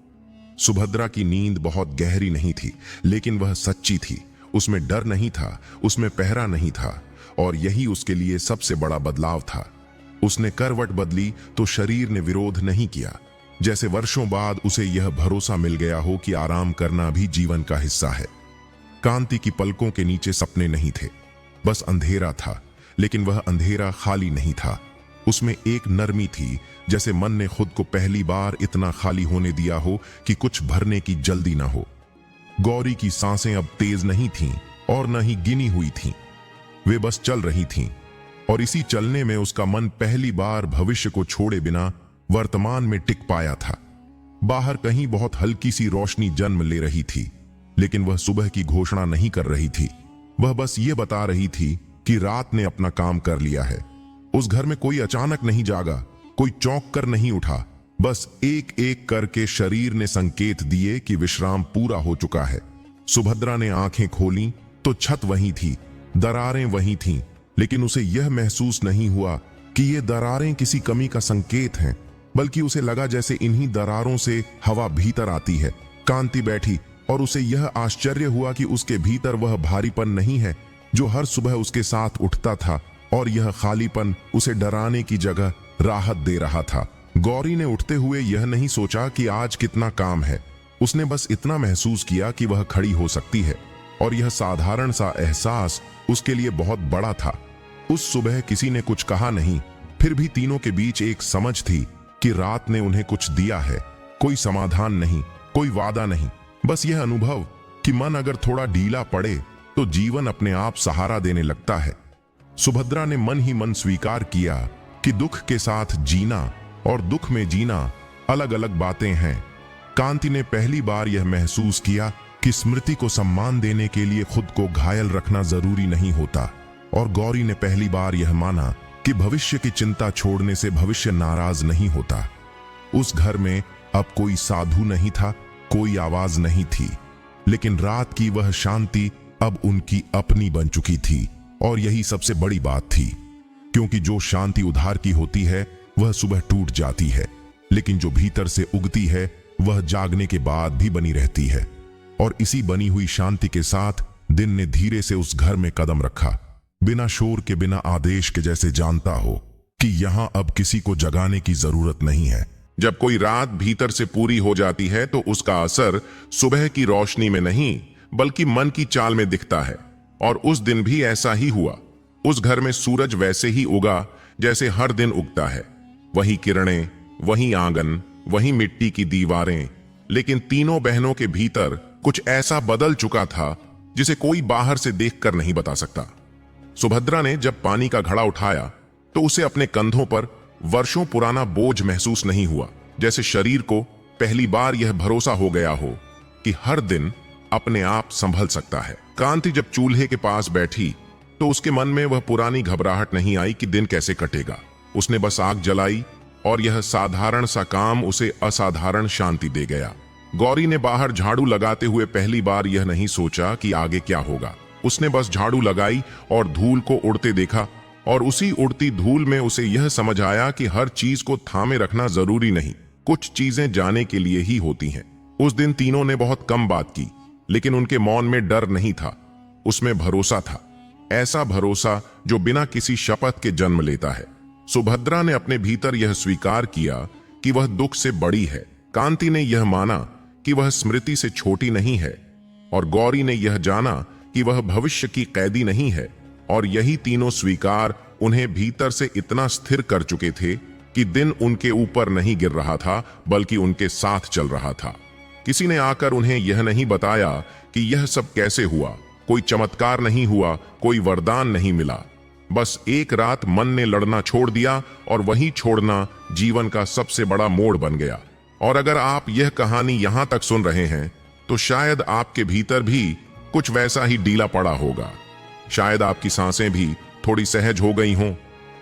सुभद्रा की नींद बहुत गहरी नहीं थी, लेकिन वह सच्ची थी। उसमें डर नहीं था, उसमें पहरा नहीं था, और यही उसके लिए सबसे बड़ा बदलाव था। उसने करवट बदली तो शरीर ने विरोध नहीं किया, जैसे वर्षों बाद उसे यह भरोसा मिल गया हो कि आराम करना भी जीवन का हिस्सा है। कांति की पलकों के नीचे सपने नहीं थे, बस अंधेरा था, लेकिन वह अंधेरा खाली नहीं था। उसमें एक नरमी थी, जैसे मन ने खुद को पहली बार इतना खाली होने दिया हो कि कुछ भरने की जल्दी ना हो। गौरी की सांसें अब तेज नहीं थीं और न ही गिनी हुई थीं, वे बस चल रही थीं, और इसी चलने में उसका मन पहली बार भविष्य को छोड़े बिना वर्तमान में टिक पाया था। बाहर कहीं बहुत हल्की सी रोशनी जन्म ले रही थी, लेकिन वह सुबह की घोषणा नहीं कर रही थी। वह बस ये बता रही थी कि रात ने अपना काम कर लिया है। उस घर में कोई अचानक नहीं जागा, कोई चौंक कर नहीं उठा, बस एक एक करके शरीर ने संकेत दिए कि विश्राम पूरा हो चुका है। सुभद्रा ने आंखें खोली तो छत वहीं थी, दरारें वहीं थीं, लेकिन उसे यह महसूस नहीं हुआ कि ये दरारें किसी कमी का संकेत हैं, बल्कि उसे लगा जैसे इन्हीं दरारों से हवा भीतर आती है। कांति बैठी और उसे यह आश्चर्य हुआ कि उसके भीतर वह भारीपन नहीं है जो हर सुबह उसके साथ उठता था, और यह खालीपन उसे डराने की जगह राहत दे रहा था। गौरी ने उठते हुए यह नहीं सोचा कि आज कितना काम है, उसने बस इतना महसूस किया कि वह खड़ी हो सकती है, और यह साधारण सा एहसास उसके लिए बहुत बड़ा था। उस सुबह किसी ने कुछ कहा नहीं, फिर भी तीनों के बीच एक समझ थी कि रात ने उन्हें कुछ दिया है। कोई समाधान नहीं, कोई वादा नहीं, बस यह अनुभव कि मन अगर थोड़ा ढीला पड़े तो जीवन अपने आप सहारा देने लगता है। सुभद्रा ने मन ही मन स्वीकार किया कि दुख के साथ जीना और दुख में जीना अलग अलग बातें हैं। कांति ने पहली बार यह महसूस किया कि स्मृति को सम्मान देने के लिए खुद को घायल रखना जरूरी नहीं होता, और गौरी ने पहली बार यह माना कि भविष्य की चिंता छोड़ने से भविष्य नाराज नहीं होता। उस घर में अब कोई साधु नहीं था, कोई आवाज नहीं थी, लेकिन रात की वह शांति अब उनकी अपनी बन चुकी थी, और यही सबसे बड़ी बात थी, क्योंकि जो शांति उधार की होती है वह सुबह टूट जाती है, लेकिन जो भीतर से उगती है वह जागने के बाद भी बनी रहती है। और इसी बनी हुई शांति के साथ दिन ने धीरे से उस घर में कदम रखा, बिना शोर के, बिना आदेश के, जैसे जानता हो कि यहां अब किसी को जगाने की जरूरत नहीं है। जब कोई रात भीतर से पूरी हो जाती है तो उसका असर सुबह की रोशनी में नहीं बल्कि मन की चाल में दिखता है, और उस दिन भी ऐसा ही हुआ। उस घर में सूरज वैसे ही उगा जैसे हर दिन उगता है, वही किरणें, वही आंगन, वही मिट्टी की दीवारें, लेकिन तीनों बहनों के भीतर कुछ ऐसा बदल चुका था जिसे कोई बाहर से देखकर नहीं बता सकता। सुभद्रा ने जब पानी का घड़ा उठाया तो उसे अपने कंधों पर वर्षों पुराना बोझ महसूस नहीं हुआ, जैसे शरीर को पहली बार यह भरोसा हो गया हो कि हर दिन अपने आप संभल सकता है। कांति जब चूल्हे के पास बैठी तो उसके मन में वह पुरानी घबराहट नहीं आई कि दिन कैसे कटेगा। उसने बस आग जलाई और यह साधारण सा काम उसे असाधारण शांति दे गया। गौरी ने बाहर झाड़ू लगाते हुए पहली बार यह नहीं सोचा कि आगे क्या होगा। उसने बस झाड़ू लगाई और धूल को उड़ते देखा, और उसी उड़ती धूल में उसे यह समझ आया कि हर चीज को थामे रखना जरूरी नहीं, कुछ चीजें जाने के लिए ही होती हैं। उस दिन तीनों ने बहुत कम बात की, लेकिन उनके मौन में डर नहीं था, उसमें भरोसा था, ऐसा भरोसा जो बिना किसी शपथ के जन्म लेता है। सुभद्रा ने अपने भीतर यह स्वीकार किया कि वह दुख से बड़ी है, कांति ने यह माना कि वह स्मृति से छोटी नहीं है, और गौरी ने यह जाना कि वह भविष्य की कैदी नहीं है। और यही तीनों स्वीकार उन्हें भीतर से इतना स्थिर कर चुके थे कि दिन उनके ऊपर नहीं गिर रहा था बल्कि उनके साथ चल रहा था। किसी ने आकर उन्हें यह नहीं बताया कि यह सब कैसे हुआ, कोई चमत्कार नहीं हुआ, कोई वरदान नहीं मिला, बस एक रात मन ने लड़ना छोड़ दिया, और वही छोड़ना जीवन का सबसे बड़ा मोड़ बन गया। और अगर आप यह कहानी यहां तक सुन रहे हैं तो शायद आपके भीतर भी कुछ वैसा ही ढीला पड़ा होगा। शायद आपकी सांसें भी थोड़ी सहज हो गई हों,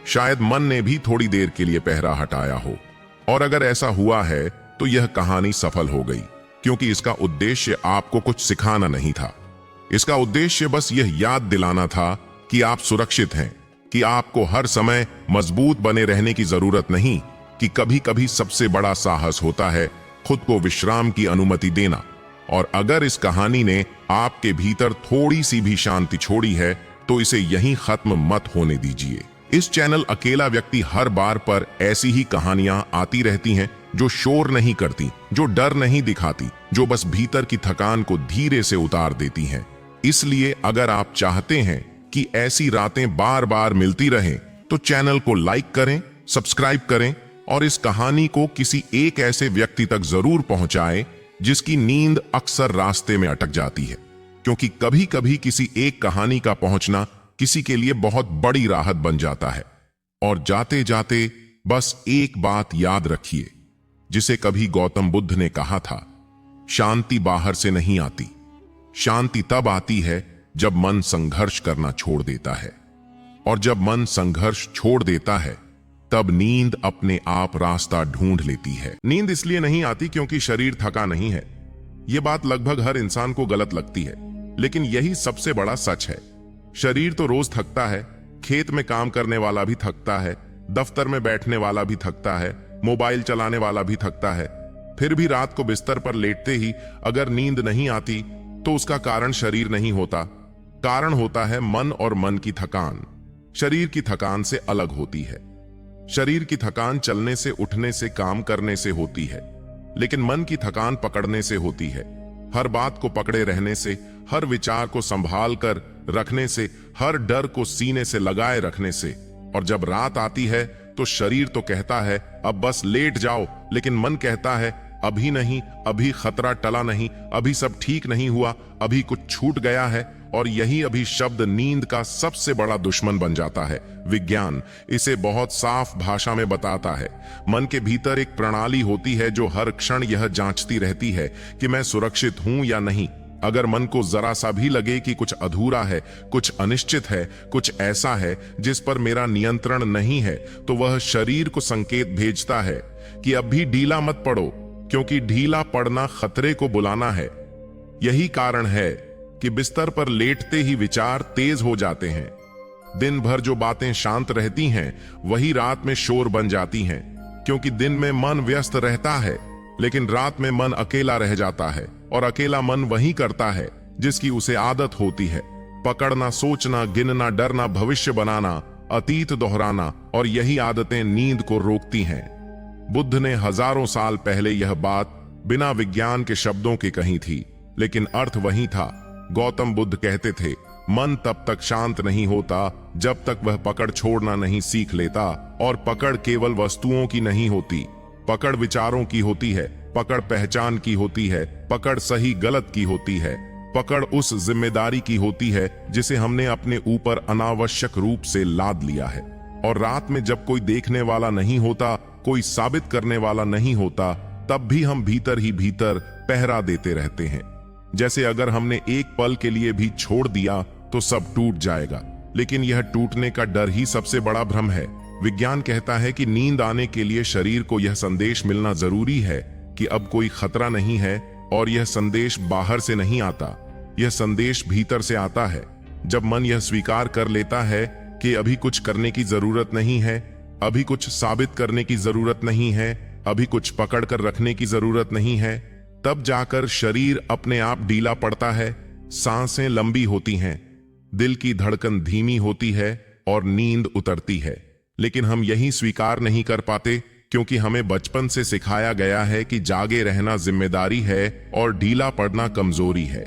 शायद मन ने भी थोड़ी देर के लिए पहरा हटाया हो। और अगर ऐसा हुआ है तो यह कहानी सफल हो गई, क्योंकि इसका उद्देश्य आपको कुछ सिखाना नहीं था। इसका उद्देश्य बस यह याद दिलाना था कि आप सुरक्षित हैं, कि आपको हर समय मजबूत बने रहने की जरूरत नहीं, कि कभी कभी सबसे बड़ा साहस होता है खुद को विश्राम की अनुमति देना। और अगर इस कहानी ने आपके भीतर थोड़ी सी भी शांति छोड़ी है तो इसे यहीं खत्म मत होने दीजिए। इस चैनल अकेला व्यक्ति हर बार पर ऐसी ही कहानियां आती रहती हैं, जो शोर नहीं करती, जो डर नहीं दिखाती, जो बस भीतर की थकान को धीरे से उतार देती हैं। इसलिए अगर आप चाहते हैं कि ऐसी रातें बार बार मिलती रहें तो चैनल को लाइक करें, सब्सक्राइब करें और इस कहानी को किसी एक ऐसे व्यक्ति तक जरूर पहुंचाएं जिसकी नींद अक्सर रास्ते में अटक जाती है, क्योंकि कभी कभी किसी एक कहानी का पहुंचना किसी के लिए बहुत बड़ी राहत बन जाता है। और जाते जाते बस एक बात याद रखिए, जिसे कभी गौतम बुद्ध ने कहा था, शांति बाहर से नहीं आती, शांति तब आती है जब मन संघर्ष करना छोड़ देता है। और जब मन संघर्ष छोड़ देता है तब नींद अपने आप रास्ता ढूंढ लेती है। नींद इसलिए नहीं आती क्योंकि शरीर थका नहीं है। यह बात लगभग हर इंसान को गलत लगती है, लेकिन यही सबसे बड़ा सच है। शरीर तो रोज थकता है, खेत में काम करने वाला भी थकता है, दफ्तर में बैठने वाला भी थकता है, मोबाइल चलाने वाला भी थकता है। फिर भी रात को बिस्तर पर लेटते ही अगर नींद नहीं आती तो उसका कारण शरीर नहीं होता, कारण होता है मन, और मन की थकान शरीर की थकान से अलग होती है। शरीर की थकान चलने से, उठने से, काम करने से होती है, लेकिन मन की थकान पकड़ने से होती है। हर बात को पकड़े रहने से, हर विचार को संभाल कर रखने से, हर डर को सीने से लगाए रखने से। और जब रात आती है तो शरीर तो कहता है अब बस लेट जाओ, लेकिन मन कहता है अभी नहीं, अभी खतरा टला नहीं, अभी सब ठीक नहीं हुआ, अभी कुछ छूट गया है। और यही अभी शब्द नींद का सबसे बड़ा दुश्मन बन जाता है। विज्ञान इसे बहुत साफ भाषा में बताता है। मन के भीतर एक प्रणाली होती है जो हर क्षण यह जांचती रहती है कि मैं सुरक्षित हूं या नहीं। अगर मन को जरा सा भी लगे कि कुछ अधूरा है, कुछ अनिश्चित है, कुछ ऐसा है जिस पर मेरा नियंत्रण नहीं है, तो वह शरीर को संकेत भेजता है कि अब भी ढीला मत पड़ो, क्योंकि ढीला पड़ना खतरे को बुलाना है। यही कारण है कि बिस्तर पर लेटते ही विचार तेज हो जाते हैं। दिन भर जो बातें शांत रहती हैं वही रात में शोर बन जाती हैं, क्योंकि दिन में मन व्यस्त रहता है, लेकिन रात में मन अकेला रह जाता है। और अकेला मन वही करता है जिसकी उसे आदत होती है, पकड़ना, सोचना, गिनना, डरना, भविष्य बनाना, अतीत दोहराना। और यही आदतें नींद को रोकती हैं। बुद्ध ने हजारों साल पहले यह बात बिना विज्ञान के शब्दों के कही थी, लेकिन अर्थ वही था। गौतम बुद्ध कहते थे, मन तब तक शांत नहीं होता जब तक वह पकड़ छोड़ना नहीं सीख लेता। और पकड़ केवल वस्तुओं की नहीं होती, पकड़ विचारों की होती है, पकड़ पहचान की होती है, पकड़ सही गलत की होती है, पकड़ उस जिम्मेदारी की होती है जिसे हमने अपने ऊपर अनावश्यक रूप से लाद लिया है। और रात में जब कोई देखने वाला नहीं होता, कोई साबित करने वाला नहीं होता, तब भी हम भीतर ही भीतर पहरा देते रहते हैं। जैसे अगर हमने एक पल के लिए भी छोड़ दिया तो सब टूट जाएगा, लेकिन यह टूटने का डर ही सबसे बड़ा भ्रम है। विज्ञान कहता है कि नींद आने के लिए शरीर को यह संदेश मिलना जरूरी है कि अब कोई खतरा नहीं है। और यह संदेश बाहर से नहीं आता, यह संदेश भीतर से आता है। जब मन यह स्वीकार कर लेता है कि अभी कुछ करने की जरूरत नहीं है, अभी कुछ साबित करने की जरूरत नहीं है, अभी कुछ पकड़ कर रखने की जरूरत नहीं है, तब जाकर शरीर अपने आप ढीला पड़ता है, सांसें लंबी होती हैं, दिल की धड़कन धीमी होती है और नींद उतरती है। लेकिन हम यही स्वीकार नहीं कर पाते, क्योंकि हमें बचपन से सिखाया गया है कि जागे रहना जिम्मेदारी है और ढीला पड़ना कमजोरी है।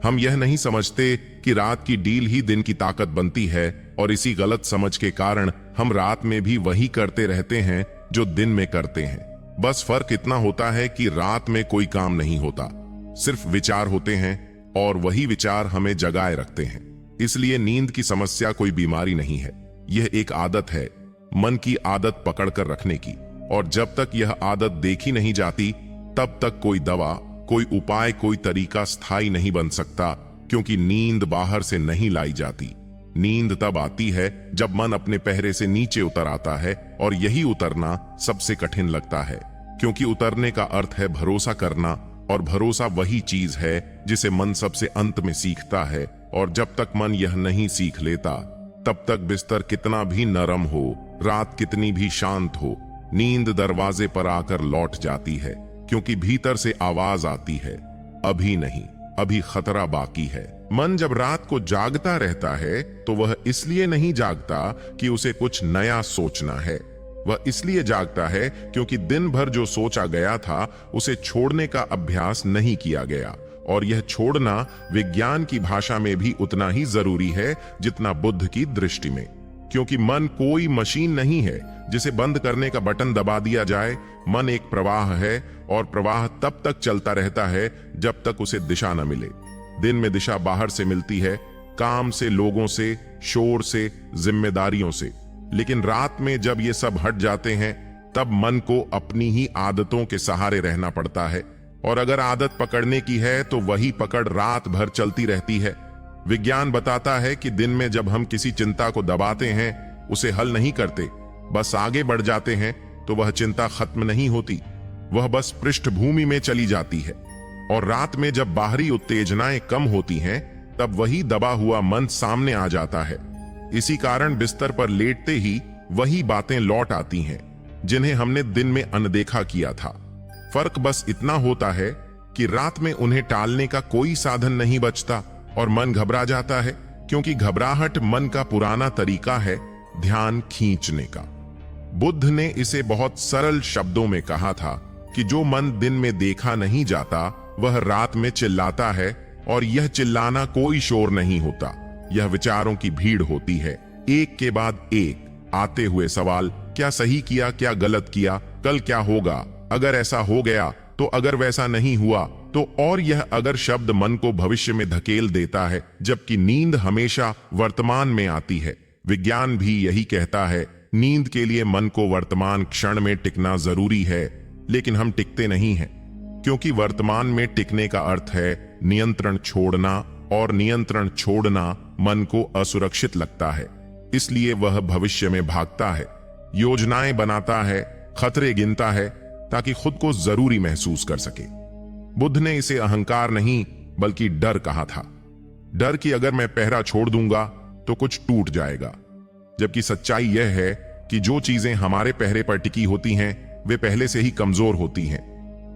हम यह नहीं समझते कि रात की ढील ही दिन की ताकत बनती है, और इसी गलत समझ के कारण हम रात में भी वही करते रहते हैं जो दिन में करते हैं। बस फर्क इतना होता है कि रात में कोई काम नहीं होता, सिर्फ विचार होते हैं, और वही विचार हमें जगाए रखते हैं। इसलिए नींद की समस्या कोई बीमारी नहीं है, यह एक आदत है, मन की आदत पकड़ कर रखने की। और जब तक यह आदत देखी नहीं जाती, तब तक कोई दवा, कोई उपाय, कोई तरीका स्थायी नहीं बन सकता, क्योंकि नींद बाहर से नहीं लाई जाती। नींद तब आती है जब मन अपने पहरे से नीचे उतर आता है, और यही उतरना सबसे कठिन लगता है, क्योंकि उतरने का अर्थ है भरोसा करना, और भरोसा वही चीज है जिसे मन सबसे अंत में सीखता है। और जब तक मन यह नहीं सीख लेता, तब तक बिस्तर कितना भी नरम हो, रात कितनी भी शांत हो, नींद दरवाजे पर आकर लौट जाती है, क्योंकि भीतर से आवाज आती है, अभी नहीं, अभी खतरा बाकी है। मन जब रात को जागता रहता है तो वह इसलिए नहीं जागता कि उसे कुछ नया सोचना है, वह इसलिए जागता है क्योंकि दिन भर जो सोचा गया था उसे छोड़ने का अभ्यास नहीं किया गया। और यह छोड़ना विज्ञान की भाषा में भी उतना ही जरूरी है जितना बुद्ध की दृष्टि में, क्योंकि मन कोई मशीन नहीं है जिसे बंद करने का बटन दबा दिया जाए। मन एक प्रवाह है, और प्रवाह तब तक चलता रहता है जब तक उसे दिशा न मिले। दिन में दिशा बाहर से मिलती है, काम से, लोगों से, शोर से, जिम्मेदारियों से, लेकिन रात में जब ये सब हट जाते हैं तब मन को अपनी ही आदतों के सहारे रहना पड़ता है। और अगर आदत पकड़ने की है तो वही पकड़ रात भर चलती रहती है। विज्ञान बताता है कि दिन में जब हम किसी चिंता को दबाते हैं, उसे हल नहीं करते, बस आगे बढ़ जाते हैं, तो वह चिंता खत्म नहीं होती, वह बस पृष्ठभूमि में चली जाती है। और रात में जब बाहरी उत्तेजनाएं कम होती हैं, तब वही दबा हुआ मन सामने आ जाता है। इसी कारण बिस्तर पर लेटते ही वही बातें लौट आती हैं जिन्हें हमने दिन में अनदेखा किया था। फर्क बस इतना होता है कि रात में उन्हें टालने का कोई साधन नहीं बचता और मन घबरा जाता है, क्योंकि घबराहट मन का पुराना तरीका है ध्यान खींचने का। बुद्ध ने इसे बहुत सरल शब्दों में कहा था कि जो मन दिन में देखा नहीं जाता वह रात में चिल्लाता है, और यह चिल्लाना कोई शोर नहीं होता, यह विचारों की भीड़ होती है, एक के बाद एक आते हुए सवाल, क्या सही किया, क्या गलत किया, कल क्या होगा, अगर ऐसा हो गया तो, अगर वैसा नहीं हुआ तो। और यह अगर शब्द मन को भविष्य में धकेल देता है, जबकि नींद हमेशा वर्तमान में आती है। विज्ञान भी यही कहता है, नींद के लिए मन को वर्तमान क्षण में टिकना जरूरी है, लेकिन हम टिकते नहीं हैं, क्योंकि वर्तमान में टिकने का अर्थ है नियंत्रण छोड़ना, और नियंत्रण छोड़ना मन को असुरक्षित लगता है, इसलिए वह भविष्य में भागता है, योजनाएं बनाता है, खतरे गिनता है, ताकि खुद को जरूरी महसूस कर सके। बुद्ध ने इसे अहंकार नहीं बल्कि डर कहा था। डर कि अगर मैं पहरा छोड़ दूंगा तो कुछ टूट जाएगा, जबकि सच्चाई यह है कि जो चीजें हमारे पहरे पर टिकी होती हैं वे पहले से ही कमजोर होती हैं,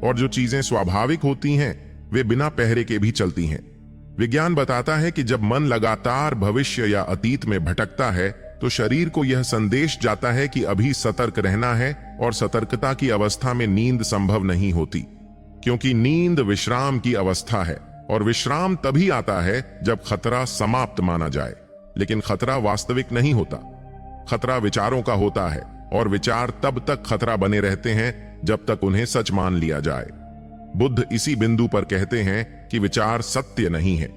और जो चीजें स्वाभाविक होती हैं वे बिना पहरे के भी चलती हैं। विज्ञान बताता है कि जब मन लगातार भविष्य या अतीत में भटकता है तो शरीर को यह संदेश जाता है कि अभी सतर्क रहना है, और सतर्कता की अवस्था में नींद संभव नहीं होती, क्योंकि नींद विश्राम की अवस्था है, और विश्राम तभी आता है जब खतरा समाप्त माना जाए। लेकिन खतरा वास्तविक नहीं होता, खतरा विचारों का होता है, और विचार तब तक खतरा बने रहते हैं जब तक उन्हें सच मान लिया जाए। बुद्ध इसी बिंदु पर कहते हैं कि विचार सत्य नहीं है,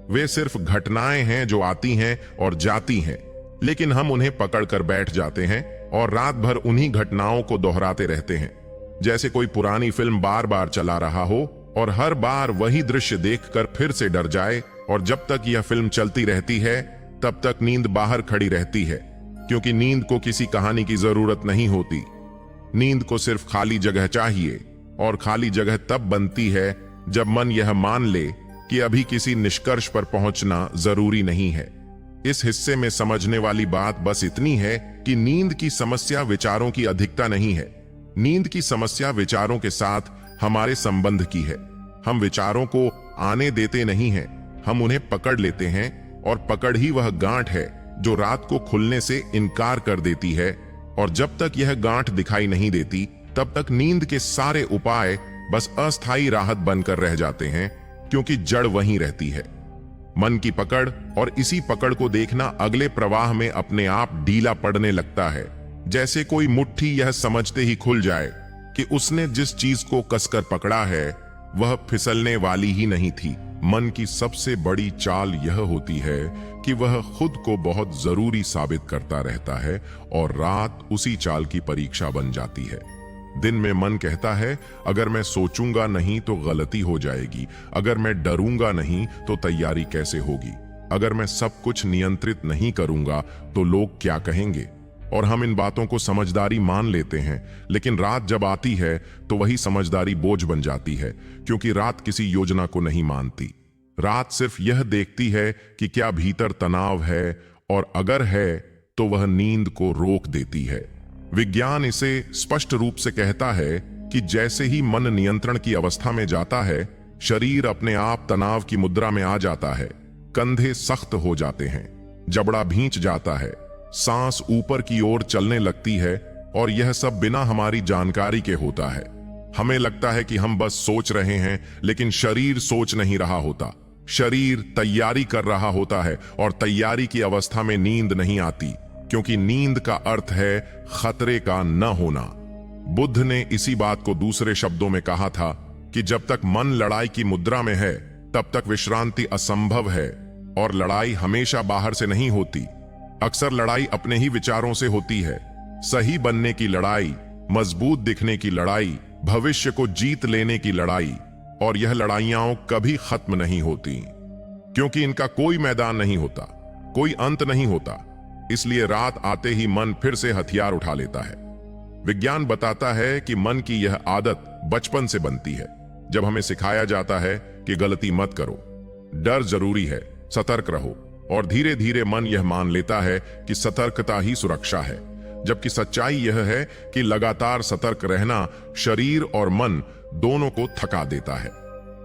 वे सिर्फ घटनाएं हैं जो आती हैं और जाती हैं, लेकिन हम उन्हें पकड़कर बैठ जाते हैं और रात भर उन्हीं घटनाओं को दोहराते रहते हैं, जैसे कोई पुरानी फिल्म बार बार चला रहा हो और हर बार वही दृश्य देखकर फिर से डर जाए। और जब तक यह फिल्म चलती रहती है तब तक नींद बाहर खड़ी रहती है, क्योंकि नींद को किसी कहानी की जरूरत नहीं होती। नींद को सिर्फ खाली जगह चाहिए, और खाली जगह तब बनती है जब मन यह मान ले कि अभी किसी निष्कर्ष पर पहुंचना जरूरी नहीं है। इस हिस्से में समझने वाली बात बस इतनी है कि नींद की समस्या विचारों की अधिकता नहीं है, नींद की समस्या विचारों के साथ हमारे संबंध की है। हम विचारों को आने देते नहीं हैं, हम उन्हें पकड़ लेते हैं, और पकड़ ही वह गांठ है जो रात को खुलने से इनकार कर देती है। और जब तक यह गांठ दिखाई नहीं देती तब तक नींद के सारे उपाय बस अस्थायी राहत बनकर रह जाते हैं, क्योंकि जड़ वहीं रहती है, मन की पकड़। और इसी पकड़ को देखना अगले प्रवाह में अपने आप ढीला पड़ने लगता है, जैसे कोई मुट्ठी यह समझते ही खुल जाए कि उसने जिस चीज को कसकर पकड़ा है वह फिसलने वाली ही नहीं थी। मन की सबसे बड़ी चाल यह होती है कि वह खुद को बहुत जरूरी साबित करता रहता है, और रात उसी चाल की परीक्षा बन जाती है। दिन में मन कहता है, अगर मैं सोचूंगा नहीं तो गलती हो जाएगी, अगर मैं डरूंगा नहीं तो तैयारी कैसे होगी, अगर मैं सब कुछ नियंत्रित नहीं करूंगा तो लोग क्या कहेंगे। और हम इन बातों को समझदारी मान लेते हैं, लेकिन रात जब आती है तो वही समझदारी बोझ बन जाती है, क्योंकि रात किसी योजना को नहीं मानती। रात सिर्फ यह देखती है कि क्या भीतर तनाव है, और अगर है तो वह नींद को रोक देती है। विज्ञान इसे स्पष्ट रूप से कहता है कि जैसे ही मन नियंत्रण की अवस्था में जाता है, शरीर अपने आप तनाव की मुद्रा में आ जाता है, कंधे सख्त हो जाते हैं, जबड़ा भींच जाता है, सांस ऊपर की ओर चलने लगती है, और यह सब बिना हमारी जानकारी के होता है। हमें लगता है कि हम बस सोच रहे हैं, लेकिन शरीर सोच नहीं रहा होता। शरीर तैयारी कर रहा होता है, और तैयारी की अवस्था में नींद नहीं आती, क्योंकि नींद का अर्थ है खतरे का न होना। बुद्ध ने इसी बात को दूसरे शब्दों में कहा था कि जब तक मन लड़ाई की मुद्रा में है तब तक विश्रांति असंभव है, और लड़ाई हमेशा बाहर से नहीं होती। अक्सर लड़ाई अपने ही विचारों से होती है। सही बनने की लड़ाई, मजबूत दिखने की लड़ाई, भविष्य को जीत लेने की लड़ाई, और यह लड़ाइयां कभी खत्म नहीं होती, क्योंकि इनका कोई मैदान नहीं होता, कोई अंत नहीं होता। इसलिए रात आते ही मन फिर से हथियार उठा लेता है। विज्ञान बताता है कि मन की यह आदत बचपन से बनती है, जब हमें सिखाया जाता है कि गलती मत करो, डर जरूरी है, सतर्क रहो, और धीरे धीरे मन यह मान लेता है कि सतर्कता ही सुरक्षा है, जबकि सच्चाई यह है कि लगातार सतर्क रहना शरीर और मन दोनों को थका देता है।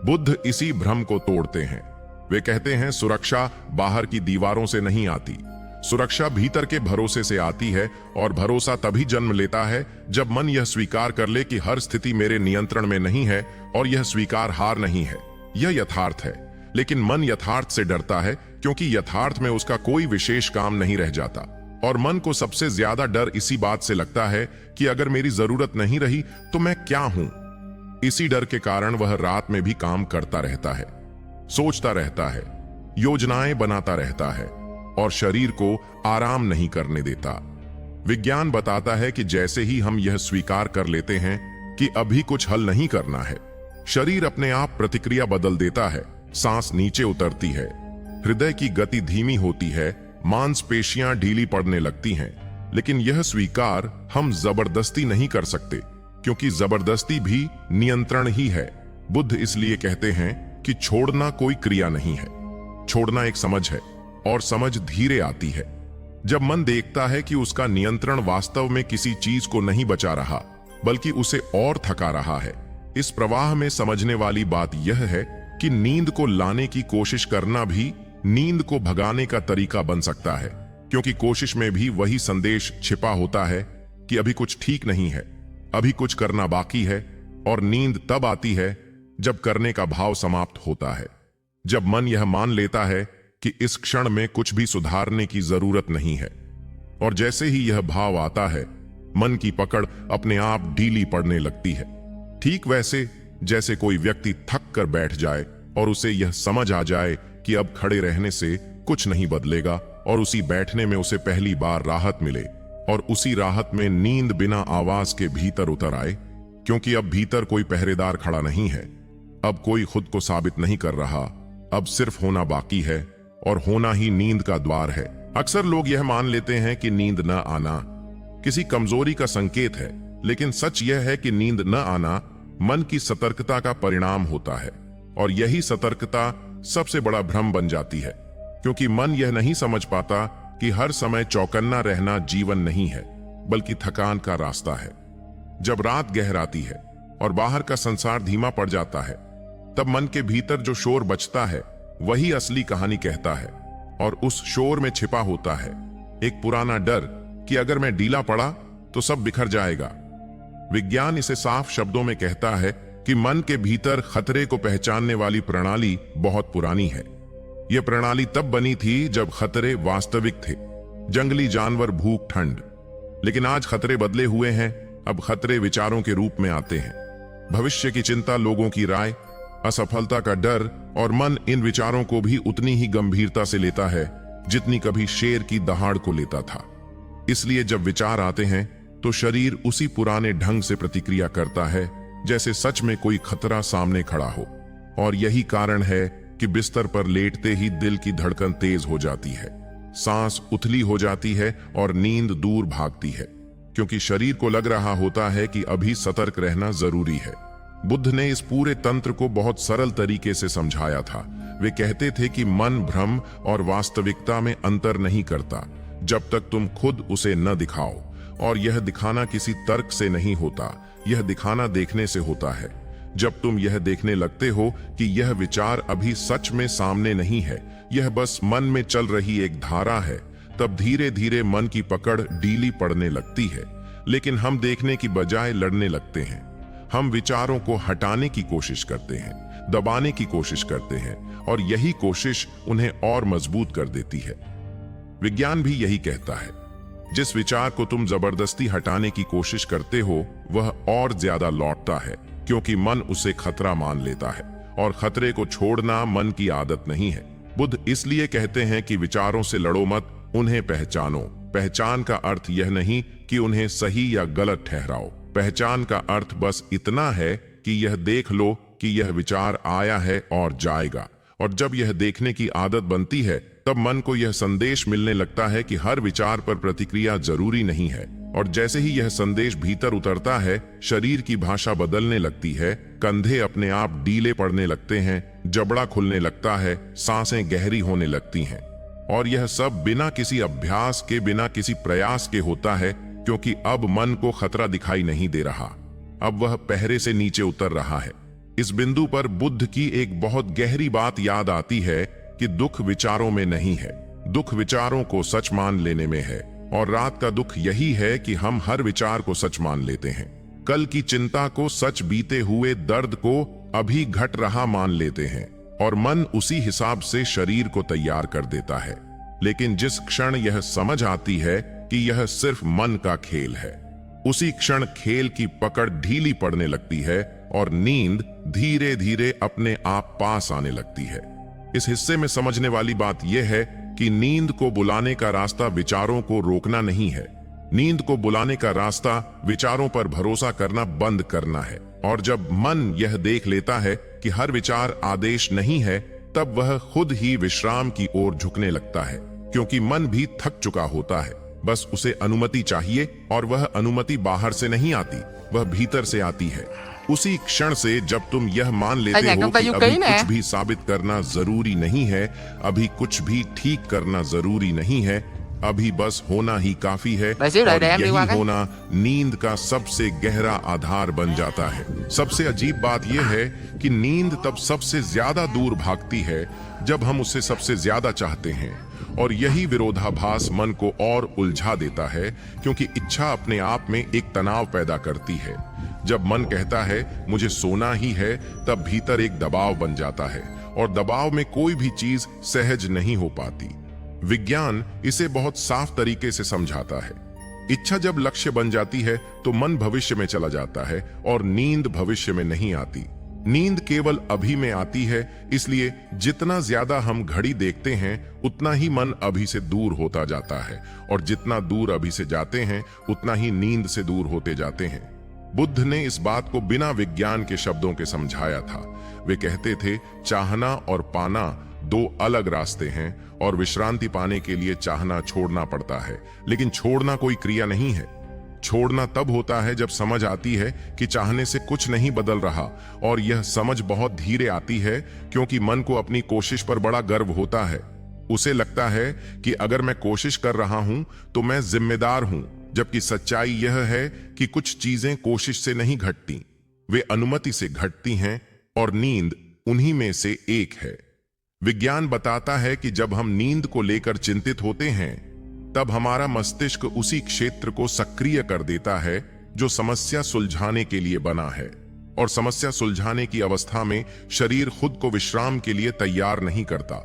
बुद्ध इसी भ्रम को तोड़ते हैं। वे कहते हैं, सुरक्षा बाहर की दीवारों से नहीं आती, सुरक्षा भीतर के भरोसे से आती है, और भरोसा तभी जन्म लेता है जब मन यह स्वीकार कर ले कि हर स्थिति मेरे नियंत्रण में नहीं है, और यह स्वीकार हार नहीं है, यह यथार्थ है। लेकिन मन यथार्थ से डरता है, क्योंकि यथार्थ में उसका कोई विशेष काम नहीं रह जाता। और मन को सबसे ज्यादा डर इसी बात से लगता है कि अगर मेरी जरूरत नहीं रही तो मैं क्या हूं। इसी डर के कारण वह रात में भी काम करता रहता है, सोचता रहता है, योजनाएं बनाता रहता है, और शरीर को आराम नहीं करने देता। विज्ञान बताता है कि जैसे ही हम यह स्वीकार कर लेते हैं कि अभी कुछ हल नहीं करना है, शरीर अपने आप प्रतिक्रिया बदल देता है। सांस नीचे उतरती है, हृदय की गति धीमी होती है, मांसपेशियां ढीली पड़ने लगती हैं। लेकिन यह स्वीकार हम जबरदस्ती नहीं कर सकते, क्योंकि जबरदस्ती भी नियंत्रण ही है। बुद्ध इसलिए कहते हैं कि छोड़ना कोई क्रिया नहीं है, छोड़ना एक समझ है, और समझ धीरे आती है जब मन देखता है कि उसका नियंत्रण वास्तव में किसी चीज को नहीं बचा रहा, बल्कि उसे और थका रहा है। इस प्रवाह में समझने वाली बात यह है कि नींद को लाने की कोशिश करना भी नींद को भगाने का तरीका बन सकता है, क्योंकि कोशिश में भी वही संदेश छिपा होता है कि अभी कुछ ठीक नहीं है, अभी कुछ करना बाकी है। और नींद तब आती है जब करने का भाव समाप्त होता है, जब मन यह मान लेता है कि इस क्षण में कुछ भी सुधारने की जरूरत नहीं है। और जैसे ही यह भाव आता है, मन की पकड़ अपने आप ढीली पड़ने लगती है, ठीक वैसे जैसे कोई व्यक्ति थक कर बैठ जाए और उसे यह समझ आ जाए कि अब खड़े रहने से कुछ नहीं बदलेगा, और उसी बैठने में उसे पहली बार राहत मिले, और उसी राहत में नींद बिना आवाज के भीतर उतर आए, क्योंकि अब भीतर कोई पहरेदार खड़ा नहीं है, अब कोई खुद को साबित नहीं कर रहा, अब सिर्फ होना बाकी है, और होना ही नींद का द्वार है। अक्सर लोग यह मान लेते हैं कि नींद न आना किसी कमजोरी का संकेत है, लेकिन सच यह है कि नींद न आना मन की सतर्कता का परिणाम होता है, और यही सतर्कता सबसे बड़ा भ्रम बन जाती है, क्योंकि मन यह नहीं समझ पाता कि हर समय चौकन्ना रहना जीवन नहीं है, बल्कि थकान का रास्ता है। जब रात गहराती है और बाहर का संसार धीमा पड़ जाता है, तब मन के भीतर जो शोर बचता है वही असली कहानी कहता है, और उस शोर में छिपा होता है एक पुराना डर कि अगर मैं ढीला पड़ा तो सब बिखर जाएगा। विज्ञान इसे साफ शब्दों में कहता है कि मन के भीतर खतरे को पहचानने वाली प्रणाली बहुत पुरानी है। यह प्रणाली तब बनी थी जब खतरे वास्तविक थे, जंगली जानवर, भूख, ठंड। लेकिन आज खतरे बदले हुए हैं, अब खतरे विचारों के रूप में आते हैं। भविष्य की चिंता, लोगों की राय, असफलता का डर, और मन इन विचारों को भी उतनी ही गंभीरता से लेता है जितनी कभी शेर की दहाड़ को लेता था। इसलिए जब विचार आते हैं तो शरीर उसी पुराने ढंग से प्रतिक्रिया करता है जैसे सच में कोई खतरा सामने खड़ा हो। और यही कारण है कि बिस्तर पर लेटते ही दिल की धड़कन तेज हो जाती है, सांस उथली हो जाती है और नींद दूर भागती है, क्योंकि शरीर को लग रहा होता है कि अभी सतर्क रहना जरूरी है। बुद्ध ने इस पूरे तंत्र को बहुत सरल तरीके से समझाया था। वे कहते थे कि मन भ्रम और वास्तविकता में अंतर नहीं करता जब तक तुम खुद उसे न दिखाओ, और यह दिखाना किसी तर्क से नहीं होता, यह दिखाना देखने से होता है। जब तुम यह देखने लगते हो कि यह विचार अभी सच में सामने नहीं है, यह बस मन में चल रही एक धारा है, तब धीरे धीरे मन की पकड़ ढीली पड़ने लगती है। लेकिन हम देखने की बजाय लड़ने लगते हैं। हम विचारों को हटाने की कोशिश करते हैं, दबाने की कोशिश करते हैं, और यही कोशिश उन्हें और मजबूत कर देती है। विज्ञान भी यही कहता है, जिस विचार को तुम जबरदस्ती हटाने की कोशिश करते हो वह और ज्यादा लौटता है, क्योंकि मन उसे खतरा मान लेता है, और खतरे को छोड़ना मन की आदत नहीं है। बुद्ध इसलिए कहते हैं कि विचारों से लड़ो मत, उन्हें पहचानो। पहचान का अर्थ यह नहीं कि उन्हें सही या गलत ठहराओ। पहचान का अर्थ बस इतना है कि यह देख लो कि यह विचार आया है और जाएगा, और जब यह देखने की आदत बनती है तब मन को यह संदेश मिलने लगता है कि हर विचार पर प्रतिक्रिया जरूरी नहीं है। और जैसे ही यह संदेश भीतर उतरता है, शरीर की भाषा बदलने लगती है, कंधे अपने आप ढीले पड़ने लगते हैं, जबड़ा खुलने लगता है, सांसें गहरी होने लगती हैं। और यह सब बिना किसी अभ्यास के, बिना किसी प्रयास के होता है, क्योंकि अब मन को खतरा दिखाई नहीं दे रहा, अब वह पहरे से नीचे उतर रहा है। इस बिंदु पर बुद्ध की एक बहुत गहरी बात याद आती है कि दुख विचारों में नहीं है, दुख विचारों को सच मान लेने में है। और रात का दुख यही है कि हम हर विचार को सच मान लेते हैं। कल की चिंता को सच, बीते हुए दर्द को अभी घट रहा मान लेते हैं, और मन उसी हिसाब से शरीर को तैयार कर देता है। लेकिन जिस क्षण यह समझ आती है कि यह सिर्फ मन का खेल है, उसी क्षण खेल की पकड़ ढीली पड़ने लगती है और नींद धीरे धीरे अपने आप पास आने लगती है। इस हिस्से में समझने वाली बात यह है कि नींद को बुलाने का रास्ता विचारों को रोकना नहीं है। नींद को बुलाने का रास्ता विचारों पर भरोसा करना बंद करना है। और जब मन यह देख लेता है कि हर विचार आदेश नहीं है, तब वह खुद ही विश्राम की ओर झुकने लगता है, क्योंकि मन भी थक चुका होता है। बस उसे अनुमति चाहिए, और वह अनुमति बाहर से नहीं आती, वह भीतर से आती है। उसी क्षण से जब तुम यह मान लेते हो कि अभी कुछ भी साबित करना जरूरी नहीं है, अभी कुछ भी ठीक करना जरूरी नहीं है, अभी बस होना ही काफी है, और यही होना नींद का सबसे गहरा आधार बन जाता है। सबसे अजीब बात यह है कि नींद तब सबसे ज्यादा दूर भागती है जब हम उसे सबसे ज्यादा चाहते हैं, और यही विरोधाभास मन को और उलझा देता है, क्योंकि इच्छा अपने आप में एक तनाव पैदा करती है। जब मन कहता है मुझे सोना ही है, तब भीतर एक दबाव बन जाता है, और दबाव में कोई भी चीज सहज नहीं हो पाती। विज्ञान इसे बहुत साफ तरीके से समझाता है। इच्छा जब लक्ष्य बन जाती है तो मन भविष्य में चला जाता है, और नींद भविष्य में नहीं आती। नींद केवल अभी में आती है, इसलिए जितना ज्यादा हम घड़ी देखते हैं उतना ही मन अभी से दूर होता जाता है, और जितना दूर अभी से जाते हैं उतना ही नींद से दूर होते जाते हैं। बुद्ध ने इस बात को बिना विज्ञान के शब्दों के समझाया था। वे कहते थे, चाहना और पाना दो अलग रास्ते हैं, और विश्रांति पाने के लिए चाहना छोड़ना पड़ता है, लेकिन छोड़ना कोई क्रिया नहीं है। छोड़ना तब होता है जब समझ आती है कि चाहने से कुछ नहीं बदल रहा, और यह समझ बहुत धीरे आती है, क्योंकि मन को अपनी कोशिश पर बड़ा गर्व होता है। उसे लगता है कि अगर मैं कोशिश कर रहा हूं तो मैं जिम्मेदार हूं, जबकि सच्चाई यह है कि कुछ चीजें कोशिश से नहीं घटती, वे अनुमति से घटती हैं, और नींद उन्हीं में से एक है। विज्ञान बताता है कि जब हम नींद को लेकर चिंतित होते हैं, तब हमारा मस्तिष्क उसी क्षेत्र को सक्रिय कर देता है जो समस्या सुलझाने के लिए बना है, और समस्या सुलझाने की अवस्था में शरीर खुद को विश्राम के लिए तैयार नहीं करता।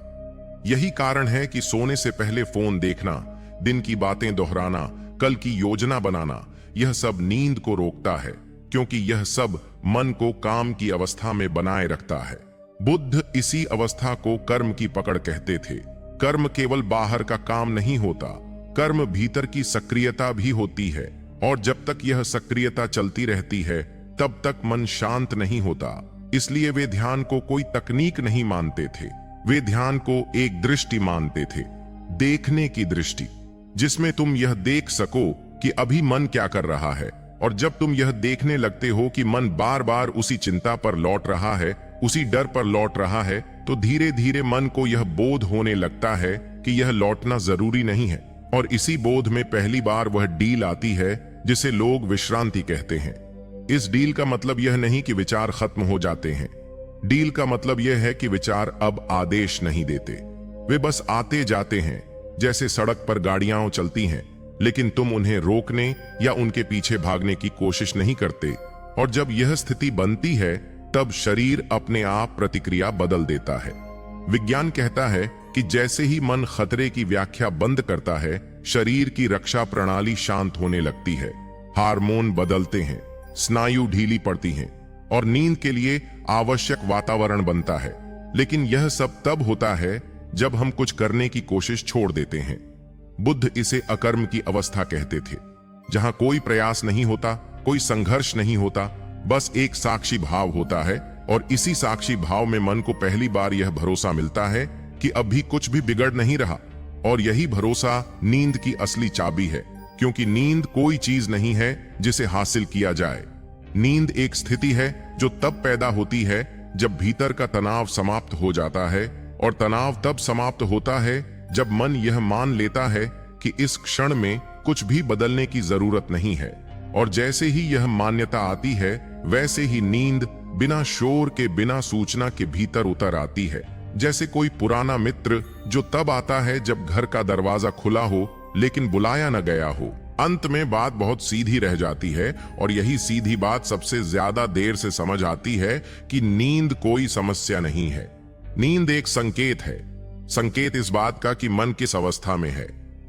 यही कारण है कि सोने से पहले फोन देखना, दिन की बातें दोहराना, कल की योजना बनाना, यह सब नींद को रोकता है, क्योंकि यह सब मन को काम की अवस्था में बनाए रखता है। बुद्ध इसी अवस्था को कर्म की पकड़ कहते थे। कर्म केवल बाहर का काम नहीं होता, कर्म भीतर की सक्रियता भी होती है, और जब तक यह सक्रियता चलती रहती है तब तक मन शांत नहीं होता। इसलिए वे ध्यान को कोई तकनीक नहीं मानते थे, वे ध्यान को एक दृष्टि मानते थे, देखने की दृष्टि, जिसमें तुम यह देख सको कि अभी मन क्या कर रहा है। और जब तुम यह देखने लगते हो कि मन बार बार उसी चिंता पर लौट रहा है, उसी डर पर लौट रहा है, तो धीरे धीरे मन को यह बोध होने लगता है कि यह लौटना जरूरी नहीं है। और इसी बोध में पहली बार वह डील आती है जिसे लोग विश्रांति कहते हैं। इस डील का मतलब यह नहीं कि विचार खत्म हो जाते हैं। डील का मतलब यह है कि विचार अब आदेश नहीं देते, वे बस आते जाते हैं, जैसे सड़क पर गाड़ियां चलती हैं, लेकिन तुम उन्हें रोकने या उनके पीछे भागने की कोशिश नहीं करते। और जब यह स्थिति बनती है तब शरीर अपने आप प्रतिक्रिया बदल देता है। विज्ञान कहता है कि जैसे ही मन खतरे की व्याख्या बंद करता है, शरीर की रक्षा प्रणाली शांत होने लगती है, हार्मोन बदलते हैं, स्नायु ढीली पड़ती हैं और नींद के लिए आवश्यक वातावरण बनता है। लेकिन यह सब तब होता है जब हम कुछ करने की कोशिश छोड़ देते हैं। बुद्ध इसे अकर्म की अवस्था कहते थे, जहां कोई प्रयास नहीं होता, कोई संघर्ष नहीं होता, बस एक साक्षी भाव होता है। और इसी साक्षी भाव में मन को पहली बार यह भरोसा मिलता है कि अभी कुछ भी बिगड़ नहीं रहा। और यही भरोसा नींद की असली चाबी है, क्योंकि नींद कोई चीज नहीं है जिसे हासिल किया जाए। नींद एक स्थिति है जो तब पैदा होती है जब भीतर का तनाव समाप्त हो जाता है, और तनाव तब समाप्त होता है जब मन यह मान लेता है कि इस क्षण में कुछ भी बदलने की जरूरत नहीं है। और जैसे ही यह मान्यता आती है, वैसे ही नींद बिना शोर के, बिना सूचना के भीतर उतर आती है, जैसे कोई पुराना मित्र जो तब आता है जब घर का दरवाजा खुला हो लेकिन बुलाया न गया हो। अंत में बात बहुत सीधी रह जाती है, और यही सीधी बात सबसे ज्यादा देर से समझ आती है कि नींद कोई समस्या नहीं है। नींद एक संकेत है, संकेत इस बात का कि मन किस अवस्था में है।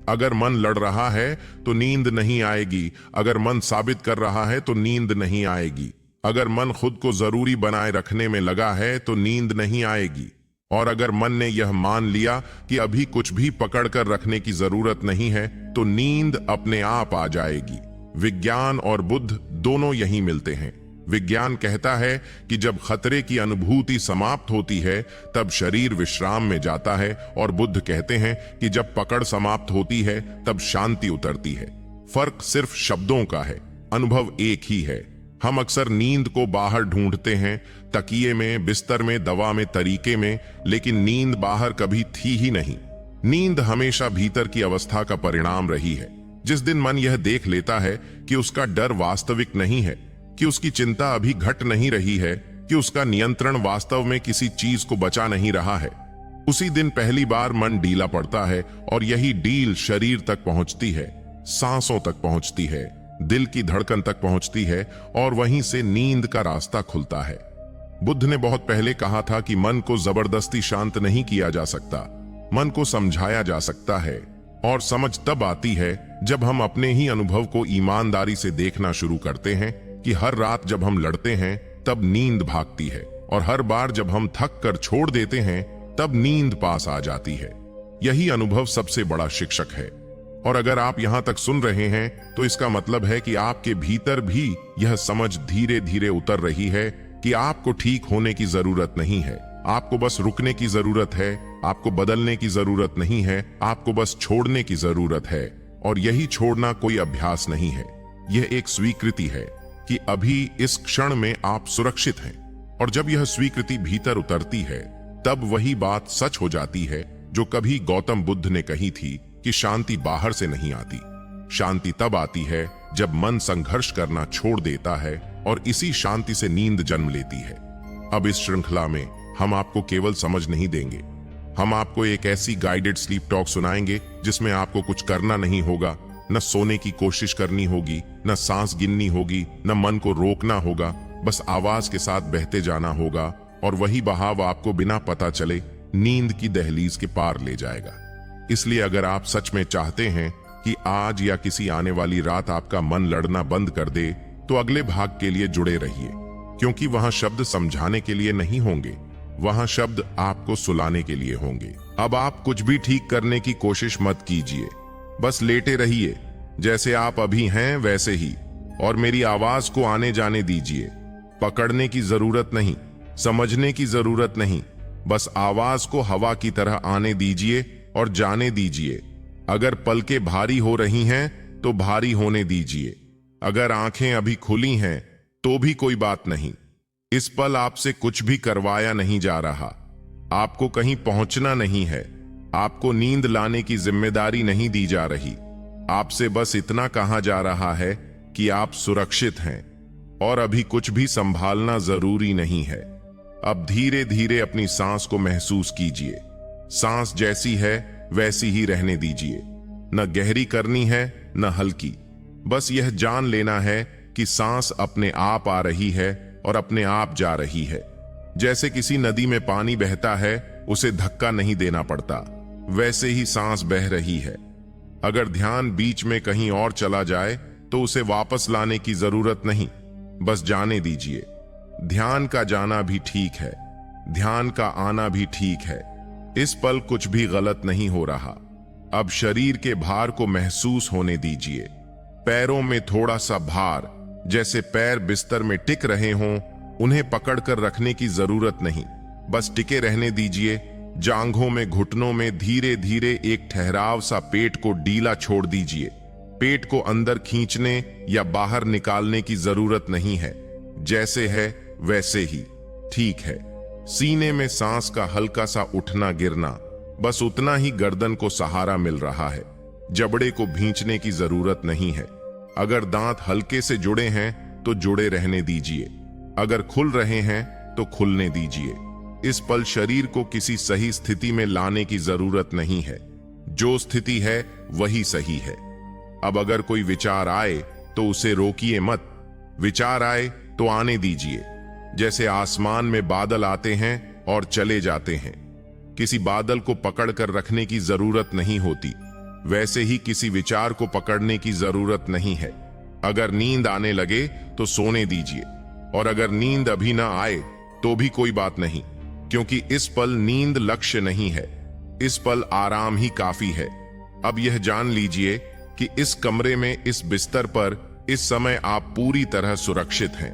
अगर मन लड़ रहा है तो नींद नहीं आएगी, अगर मन साबित कर रहा है तो नींद नहीं आएगी, अगर मन खुद को जरूरी बनाए रखने में लगा है तो नींद नहीं आएगी, और अगर मन ने यह मान लिया कि अभी कुछ भी पकड़ कर रखने की जरूरत नहीं है तो नींद अपने आप आ जाएगी। विज्ञान और बुद्ध दोनों यही मिलते हैं। विज्ञान कहता है कि जब खतरे की अनुभूति समाप्त होती है तब शरीर विश्राम में जाता है, और बुद्ध कहते हैं कि जब पकड़ समाप्त होती है तब शांति उतरती है। फर्क सिर्फ शब्दों का है, अनुभव एक ही है। हम अक्सर नींद को बाहर ढूंढते हैं, तकिए में, बिस्तर में, दवा में, तरीके में, लेकिन नींद बाहर कभी थी ही नहीं। नींद हमेशा भीतर की अवस्था का परिणाम रही है। जिस दिन मन यह देख लेता है कि उसका डर वास्तविक नहीं है, कि उसकी चिंता अभी घट नहीं रही है, कि उसका नियंत्रण वास्तव में किसी चीज को बचा नहीं रहा है, उसी दिन पहली बार मन ढीला पड़ता है। और यही डील शरीर तक पहुंचती है, सांसों तक पहुंचती है, दिल की धड़कन तक पहुंचती है, और वहीं से नींद का रास्ता खुलता है। बुद्ध ने बहुत पहले कहा था कि मन को जबरदस्ती शांत नहीं किया जा सकता, मन को समझाया जा सकता है। और समझ तब आती है जब हम अपने ही अनुभव को ईमानदारी से देखना शुरू करते हैं कि हर रात जब हम लड़ते हैं तब नींद भागती है, और हर बार जब हम थक कर छोड़ देते हैं तब नींद पास आ जाती है। यही अनुभव सबसे बड़ा शिक्षक है। और अगर आप यहां तक सुन रहे हैं तो इसका मतलब है कि आपके भीतर भी यह समझ धीरे धीरे उतर रही है कि आपको ठीक होने की जरूरत नहीं है, आपको बस रुकने की जरूरत है, आपको बदलने की जरूरत नहीं है, आपको बस छोड़ने की जरूरत है। और यही छोड़ना कोई अभ्यास नहीं है, यह एक स्वीकृति है कि अभी इस क्षण में आप सुरक्षित हैं। और जब यह स्वीकृति भीतर उतरती है तब वही बात सच हो जाती है जो कभी गौतम बुद्ध ने कही थी कि शांति बाहर से नहीं आती, शांति तब आती है जब मन संघर्ष करना छोड़ देता है, और इसी शांति से नींद जन्म लेती है। अब इस श्रृंखला में हम आपको केवल समझ नहीं देंगे, हम आपको एक ऐसी गाइडेड स्लीप टॉक सुनाएंगे जिसमें आपको कुछ करना नहीं होगा, न सोने की कोशिश करनी होगी, न सांस गिननी होगी, न मन को रोकना होगा, बस आवाज के साथ बहते जाना होगा, और वही बहाव आपको बिना पता चले नींद की दहलीज के पार ले जाएगा। इसलिए अगर आप सच में चाहते हैं कि आज या किसी आने वाली रात आपका मन लड़ना बंद कर दे, तो अगले भाग के लिए जुड़े रहिए, क्योंकि वहां शब्द समझाने के लिए नहीं होंगे, वहां शब्द आपको सुलाने के लिए होंगे। अब आप कुछ भी ठीक करने की कोशिश मत कीजिए, बस लेटे रहिए, जैसे आप अभी हैं वैसे ही, और मेरी आवाज को आने जाने दीजिए। पकड़ने की जरूरत नहीं, समझने की जरूरत नहीं, बस आवाज को हवा की तरह आने दीजिए और जाने दीजिए। अगर पलकें भारी हो रही हैं तो भारी होने दीजिए। अगर आंखें अभी खुली हैं तो भी कोई बात नहीं। इस पल आपसे कुछ भी करवाया नहीं जा रहा। आपको कहीं पहुंचना नहीं है। आपको नींद लाने की जिम्मेदारी नहीं दी जा रही। आपसे बस इतना कहा जा रहा है कि आप सुरक्षित हैं और अभी कुछ भी संभालना जरूरी नहीं है। अब धीरे धीरे अपनी सांस को महसूस कीजिए। सांस जैसी है वैसी ही रहने दीजिए। न गहरी करनी है न हल्की। बस यह जान लेना है कि सांस अपने आप आ रही है और अपने आप जा रही है। जैसे किसी नदी में पानी बहता है, उसे धक्का नहीं देना पड़ता, वैसे ही सांस बह रही है। अगर ध्यान बीच में कहीं और चला जाए तो उसे वापस लाने की जरूरत नहीं, बस जाने दीजिए। ध्यान का जाना भी ठीक है, ध्यान का आना भी ठीक है। इस पल कुछ भी गलत नहीं हो रहा। अब शरीर के भार को महसूस होने दीजिए। पैरों में थोड़ा सा भार, जैसे पैर बिस्तर में टिक रहे हों। उन्हें पकड़कर रखने की जरूरत नहीं, बस टिके रहने दीजिए। जांघों में, घुटनों में धीरे धीरे एक ठहराव सा पेट को ढीला छोड़ दीजिए। पेट को अंदर खींचने या बाहर निकालने की जरूरत नहीं है। जैसे है वैसे ही ठीक है। सीने में सांस का हल्का सा उठना गिरना, बस उतना ही गर्दन को सहारा मिल रहा है। जबड़े को भींचने की जरूरत नहीं है। अगर दांत हल्के से जुड़े हैं तो जुड़े रहने दीजिए। अगर खुल रहे हैं तो खुलने दीजिए। इस पल शरीर को किसी सही स्थिति में लाने की जरूरत नहीं है। जो स्थिति है वही सही है। अब अगर कोई विचार आए तो उसे रोकिए मत। विचार आए तो आने दीजिए। जैसे आसमान में बादल आते हैं और चले जाते हैं। किसी बादल को पकड़कर रखने की जरूरत नहीं होती, वैसे ही किसी विचार को पकड़ने की जरूरत नहीं है। अगर नींद आने लगे तो सोने दीजिए, और अगर नींद अभी ना आए तो भी कोई बात नहीं, क्योंकि इस पल नींद लक्ष्य नहीं है। इस पल आराम ही काफी है। अब यह जान लीजिए कि इस कमरे में, इस बिस्तर पर इस समय आप पूरी तरह सुरक्षित हैं।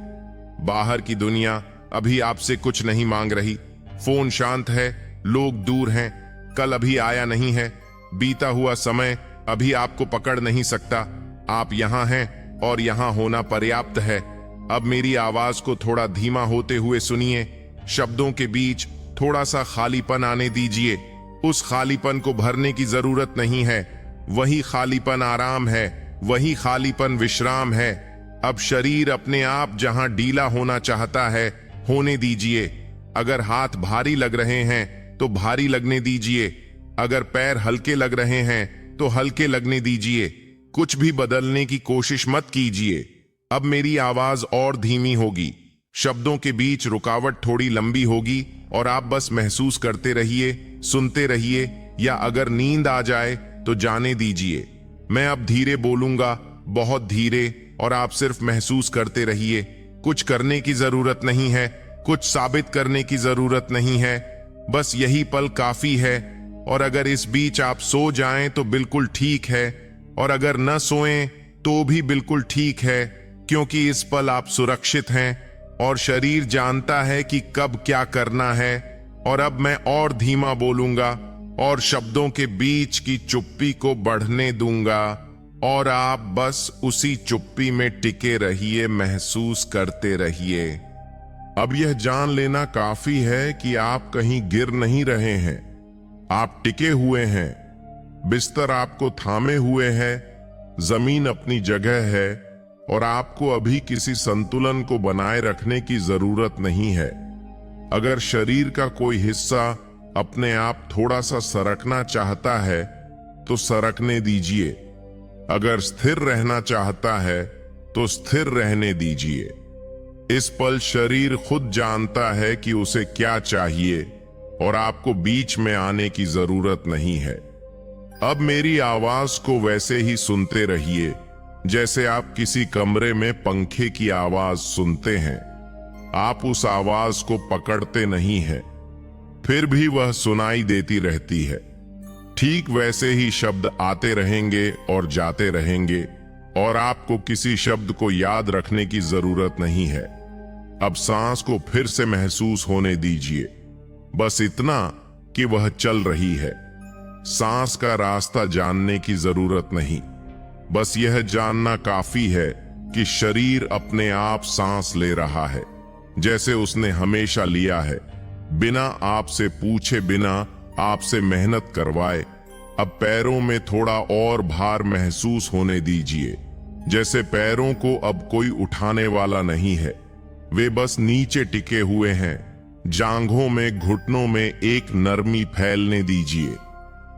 बाहर की दुनिया अभी आपसे कुछ नहीं मांग रही। फोन शांत है, लोग दूर हैं, कल अभी आया नहीं है, बीता हुआ समय अभी आपको पकड़ नहीं सकता। आप यहां हैं और यहां होना पर्याप्त है। अब मेरी आवाज को थोड़ा धीमा होते हुए सुनिए। शब्दों के बीच थोड़ा सा खालीपन आने दीजिए। उस खालीपन को भरने की जरूरत नहीं है। वही खालीपन आराम है, वही खालीपन विश्राम है। अब शरीर अपने आप जहां ढीला होना चाहता है होने दीजिए। अगर हाथ भारी लग रहे हैं तो भारी लगने दीजिए। अगर पैर हल्के लग रहे हैं तो हल्के लगने दीजिए। कुछ भी बदलने की कोशिश मत कीजिए। अब मेरी आवाज और धीमी होगी, शब्दों के बीच रुकावट थोड़ी लंबी होगी, और आप बस महसूस करते रहिए, सुनते रहिए। या अगर नींद आ जाए तो जाने दीजिए। मैं अब धीरे बोलूंगा, बहुत धीरे, और आप सिर्फ महसूस करते रहिए। कुछ करने की जरूरत नहीं है, कुछ साबित करने की जरूरत नहीं है। बस यही पल काफी है। और अगर इस बीच आप सो जाएं तो बिल्कुल ठीक है, और अगर न सोएं तो भी बिल्कुल ठीक है, क्योंकि इस पल आप सुरक्षित हैं और शरीर जानता है कि कब क्या करना है। और अब मैं और धीमा बोलूंगा और शब्दों के बीच की चुप्पी को बढ़ने दूंगा, और आप बस उसी चुप्पी में टिके रहिए, महसूस करते रहिए। अब यह जान लेना काफी है कि आप कहीं गिर नहीं रहे हैं। आप टिके हुए हैं, बिस्तर आपको थामे हुए है, जमीन अपनी जगह है, और आपको अभी किसी संतुलन को बनाए रखने की जरूरत नहीं है। अगर शरीर का कोई हिस्सा अपने आप थोड़ा सा सरकना चाहता है तो सरकने दीजिए। अगर स्थिर रहना चाहता है तो स्थिर रहने दीजिए। इस पल शरीर खुद जानता है कि उसे क्या चाहिए, और आपको बीच में आने की जरूरत नहीं है। अब मेरी आवाज को वैसे ही सुनते रहिए जैसे आप किसी कमरे में पंखे की आवाज सुनते हैं। आप उस आवाज को पकड़ते नहीं हैं, फिर भी वह सुनाई देती रहती है। ठीक वैसे ही शब्द आते रहेंगे और जाते रहेंगे और आपको किसी शब्द को याद रखने की जरूरत नहीं है। अब सांस को फिर से महसूस होने दीजिए, बस इतना कि वह चल रही है। सांस का रास्ता जानने की जरूरत नहीं, बस यह जानना काफी है कि शरीर अपने आप सांस ले रहा है, जैसे उसने हमेशा लिया है, बिना आपसे पूछे, बिना आपसे मेहनत करवाए। अब पैरों में थोड़ा और भार महसूस होने दीजिए, जैसे पैरों को अब कोई उठाने वाला नहीं है, वे बस नीचे टिके हुए हैं। जांघों में, घुटनों में एक नरमी फैलने दीजिए,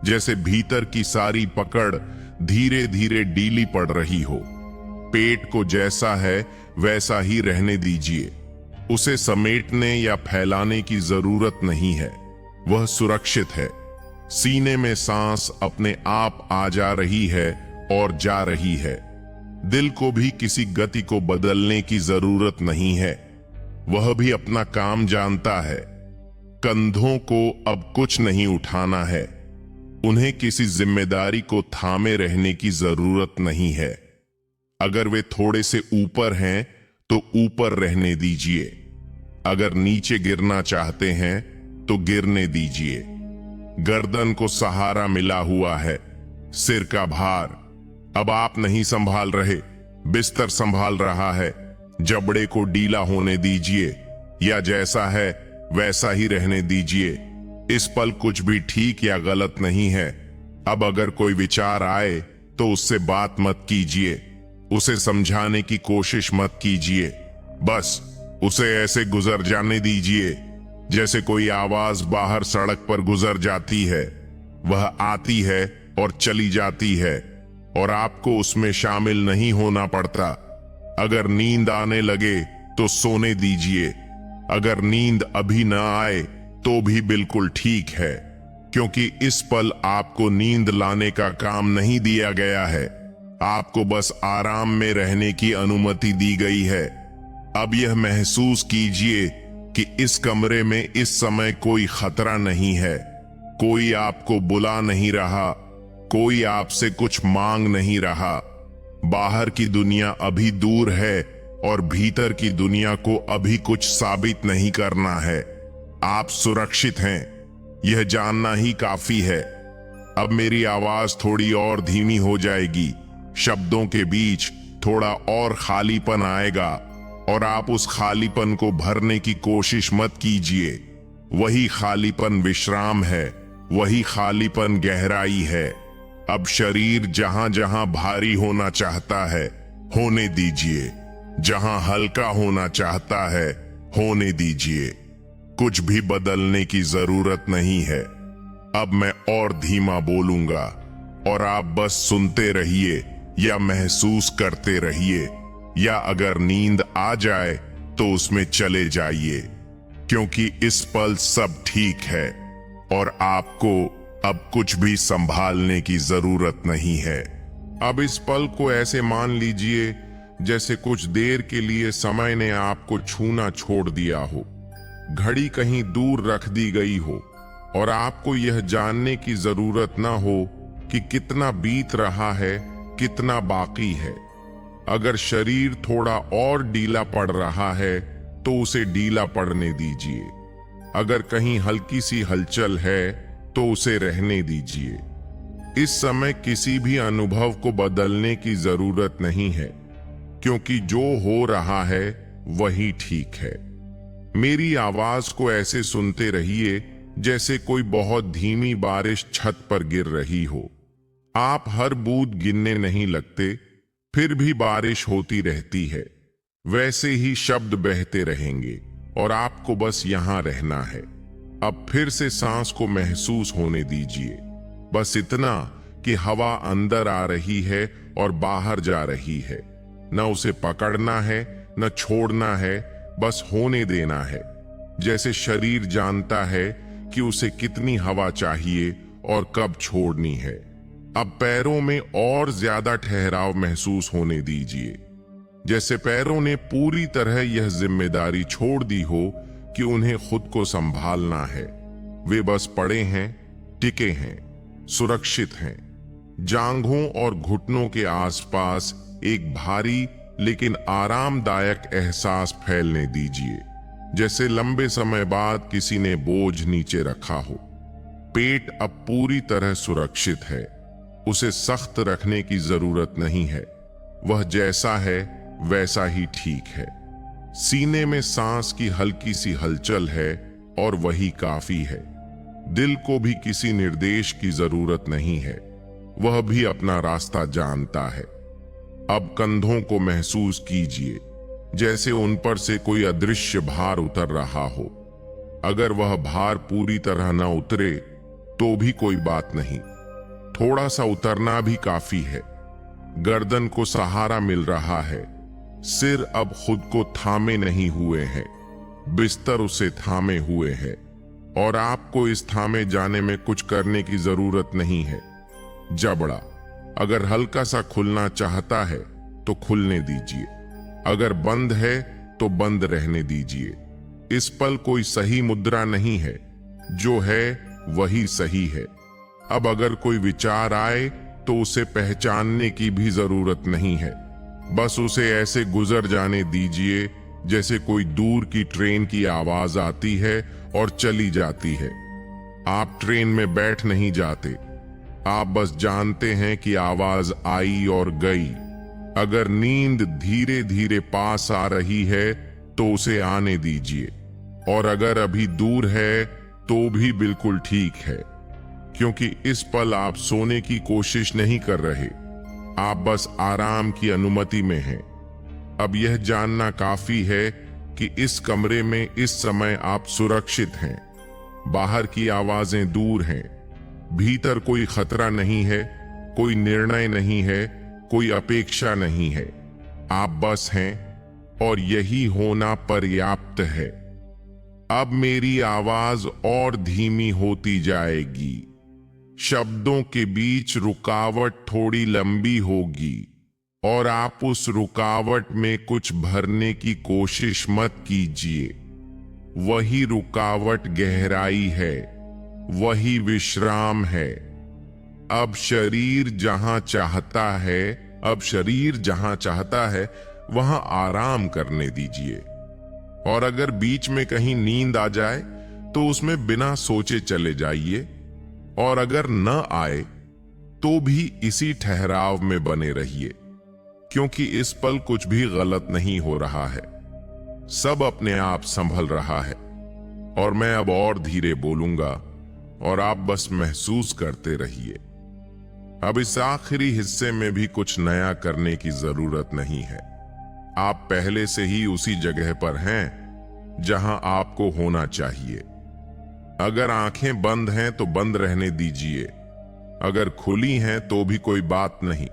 जैसे भीतर की सारी पकड़ धीरे धीरे ढीली पड़ रही हो। पेट को जैसा है वैसा ही रहने दीजिए, उसे समेटने या फैलाने की जरूरत नहीं है, वह सुरक्षित है। सीने में सांस अपने आप आ जा रही है और जा रही है। दिल को भी किसी गति को बदलने की जरूरत नहीं है, वह भी अपना काम जानता है। कंधों को अब कुछ नहीं उठाना है, उन्हें किसी जिम्मेदारी को थामे रहने की जरूरत नहीं है। अगर वे थोड़े से ऊपर हैं तो ऊपर रहने दीजिए, अगर नीचे गिरना चाहते हैं तो गिरने दीजिए। गर्दन को सहारा मिला हुआ है, सिर का भार अब आप नहीं संभाल रहे, बिस्तर संभाल रहा है। जबड़े को ढीला होने दीजिए या जैसा है वैसा ही रहने दीजिए। इस पल कुछ भी ठीक या गलत नहीं है। अब अगर कोई विचार आए तो उससे बात मत कीजिए, उसे समझाने की कोशिश मत कीजिए, बस उसे ऐसे गुजर जाने दीजिए जैसे कोई आवाज बाहर सड़क पर गुजर जाती है। वह आती है और चली जाती है और आपको उसमें शामिल नहीं होना पड़ता। अगर नींद आने लगे तो सोने दीजिए, अगर नींद अभी ना आए तो भी बिल्कुल ठीक है, क्योंकि इस पल आपको नींद लाने का काम नहीं दिया गया है, आपको बस आराम में रहने की अनुमति दी गई है। अब यह महसूस कीजिए कि इस कमरे में इस समय कोई खतरा नहीं है, कोई आपको बुला नहीं रहा, कोई आपसे कुछ मांग नहीं रहा। बाहर की दुनिया अभी दूर है और भीतर की दुनिया को अभी कुछ साबित नहीं करना है। आप सुरक्षित हैं, यह जानना ही काफी है। अब मेरी आवाज थोड़ी और धीमी हो जाएगी, शब्दों के बीच थोड़ा और खालीपन आएगा और आप उस खालीपन को भरने की कोशिश मत कीजिए। वही खालीपन विश्राम है, वही खालीपन गहराई है। अब शरीर जहां जहां भारी होना चाहता है होने दीजिए, जहां हल्का होना चाहता है होने दीजिए। कुछ भी बदलने की जरूरत नहीं है। अब मैं और धीमा बोलूंगा और आप बस सुनते रहिए या महसूस करते रहिए, या अगर नींद आ जाए तो उसमें चले जाइए, क्योंकि इस पल सब ठीक है और आपको अब कुछ भी संभालने की जरूरत नहीं है। अब इस पल को ऐसे मान लीजिए जैसे कुछ देर के लिए समय ने आपको छूना छोड़ दिया हो, घड़ी कहीं दूर रख दी गई हो और आपको यह जानने की जरूरत ना हो कि कितना बीत रहा है, कितना बाकी है। अगर शरीर थोड़ा और ढीला पड़ रहा है तो उसे ढीला पड़ने दीजिए, अगर कहीं हल्की सी हलचल है तो उसे रहने दीजिए। इस समय किसी भी अनुभव को बदलने की जरूरत नहीं है, क्योंकि जो हो रहा है वही ठीक है। मेरी आवाज को ऐसे सुनते रहिए जैसे कोई बहुत धीमी बारिश छत पर गिर रही हो। आप हर बूंद गिनने नहीं लगते, फिर भी बारिश होती रहती है। वैसे ही शब्द बहते रहेंगे और आपको बस यहां रहना है। अब फिर से सांस को महसूस होने दीजिए, बस इतना कि हवा अंदर आ रही है और बाहर जा रही है। न उसे पकड़ना है न छोड़ना है, बस होने देना है। जैसे शरीर जानता है कि उसे कितनी हवा चाहिए और कब छोड़नी है। अब पैरों में और ज्यादा ठहराव महसूस होने दीजिए, जैसे पैरों ने पूरी तरह यह जिम्मेदारी छोड़ दी हो कि उन्हें खुद को संभालना है। वे बस पड़े हैं, टिके हैं, सुरक्षित हैं। जांघों और घुटनों के आसपास एक भारी लेकिन आरामदायक एहसास फैलने दीजिए, जैसे लंबे समय बाद किसी ने बोझ नीचे रखा हो। पेट अब पूरी तरह सुरक्षित है, उसे सख्त रखने की जरूरत नहीं है, वह जैसा है वैसा ही ठीक है। सीने में सांस की हल्की सी हलचल है और वही काफी है। दिल को भी किसी निर्देश की जरूरत नहीं है, वह भी अपना रास्ता जानता है। अब कंधों को महसूस कीजिए, जैसे उन पर से कोई अदृश्य भार उतर रहा हो। अगर वह भार पूरी तरह न उतरे तो भी कोई बात नहीं, थोड़ा सा उतरना भी काफी है। गर्दन को सहारा मिल रहा है, सिर अब खुद को थामे नहीं हुए हैं, बिस्तर उसे थामे हुए है और आपको इस थामे जाने में कुछ करने की जरूरत नहीं है। जबड़ा अगर हल्का सा खुलना चाहता है तो खुलने दीजिए, अगर बंद है तो बंद रहने दीजिए। इस पल कोई सही मुद्रा नहीं है, जो है वही सही है। अब अगर कोई विचार आए तो उसे पहचानने की भी जरूरत नहीं है, बस उसे ऐसे गुजर जाने दीजिए जैसे कोई दूर की ट्रेन की आवाज आती है और चली जाती है। आप ट्रेन में बैठ नहीं जाते, आप बस जानते हैं कि आवाज आई और गई। अगर नींद धीरे धीरे पास आ रही है तो उसे आने दीजिए, और अगर अभी दूर है तो भी बिल्कुल ठीक है, क्योंकि इस पल आप सोने की कोशिश नहीं कर रहे, आप बस आराम की अनुमति में हैं। अब यह जानना काफी है कि इस कमरे में इस समय आप सुरक्षित हैं, बाहर की आवाजें दूर हैं, भीतर कोई खतरा नहीं है, कोई निर्णय नहीं है, कोई अपेक्षा नहीं है। आप बस हैं और यही होना पर्याप्त है। अब मेरी आवाज और धीमी होती जाएगी, शब्दों के बीच रुकावट थोड़ी लंबी होगी और आप उस रुकावट में कुछ भरने की कोशिश मत कीजिए। वही रुकावट गहराई है, वही विश्राम है। अब शरीर जहां चाहता है वहां आराम करने दीजिए, और अगर बीच में कहीं नींद आ जाए तो उसमें बिना सोचे चले जाइए, और अगर न आए तो भी इसी ठहराव में बने रहिए, क्योंकि इस पल कुछ भी गलत नहीं हो रहा है, सब अपने आप संभल रहा है। और मैं अब और धीरे बोलूंगा और आप बस महसूस करते रहिए। अब इस आखिरी हिस्से में भी कुछ नया करने की जरूरत नहीं है, आप पहले से ही उसी जगह पर हैं जहां आपको होना चाहिए। अगर आंखें बंद हैं तो बंद रहने दीजिए, अगर खुली हैं तो भी कोई बात नहीं।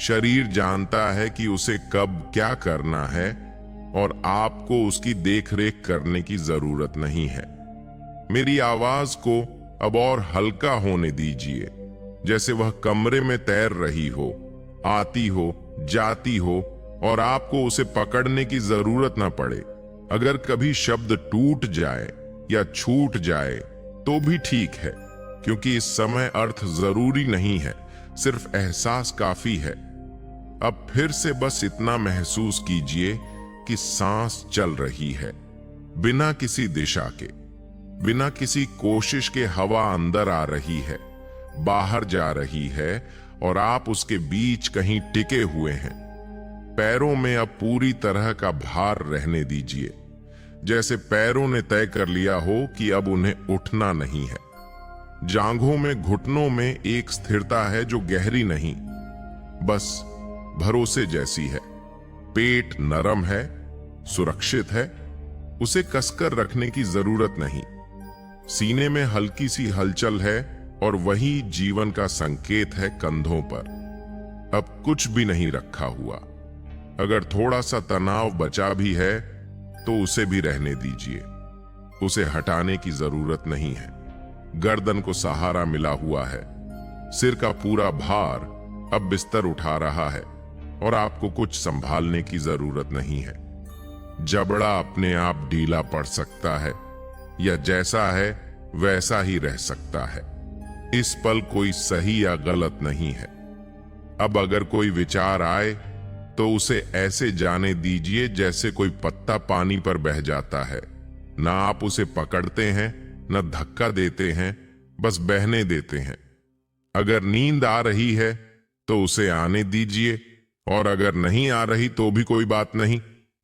शरीर जानता है कि उसे कब क्या करना है और आपको उसकी देखरेख करने की जरूरत नहीं है। मेरी आवाज को अब और हल्का होने दीजिए, जैसे वह कमरे में तैर रही हो, आती हो, जाती हो, और आपको उसे पकड़ने की जरूरत ना पड़े। अगर कभी शब्द टूट जाए या छूट जाए तो भी ठीक है, क्योंकि इस समय अर्थ जरूरी नहीं है, सिर्फ एहसास काफी है। अब फिर से बस इतना महसूस कीजिए कि सांस चल रही है, बिना किसी दिशा के, बिना किसी कोशिश के। हवा अंदर आ रही है, बाहर जा रही है, और आप उसके बीच कहीं टिके हुए हैं। पैरों में अब पूरी तरह का भार रहने दीजिए, जैसे पैरों ने तय कर लिया हो कि अब उन्हें उठना नहीं है। जांघों में, घुटनों में एक स्थिरता है जो गहरी नहीं, बस भरोसे जैसी है। पेट नरम है, सुरक्षित है, उसे कसकर रखने की जरूरत नहीं। सीने में हल्की सी हलचल है और वही जीवन का संकेत है कंधों पर। अब कुछ भी नहीं रखा हुआ। अगर थोड़ा सा तनाव बचा भी है तो उसे भी रहने दीजिए, उसे हटाने की जरूरत नहीं है। गर्दन को सहारा मिला हुआ है, सिर का पूरा भार अब बिस्तर उठा रहा है और आपको कुछ संभालने की जरूरत नहीं है। जबड़ा अपने आप ढीला पड़ सकता है या जैसा है वैसा ही रह सकता है। इस पल कोई सही या गलत नहीं है। अब अगर कोई विचार आए तो उसे ऐसे जाने दीजिए जैसे कोई पत्ता पानी पर बह जाता है। ना आप उसे पकड़ते हैं, न धक्का देते हैं, बस बहने देते हैं। अगर नींद आ रही है तो उसे आने दीजिए, और अगर नहीं आ रही तो भी कोई बात नहीं,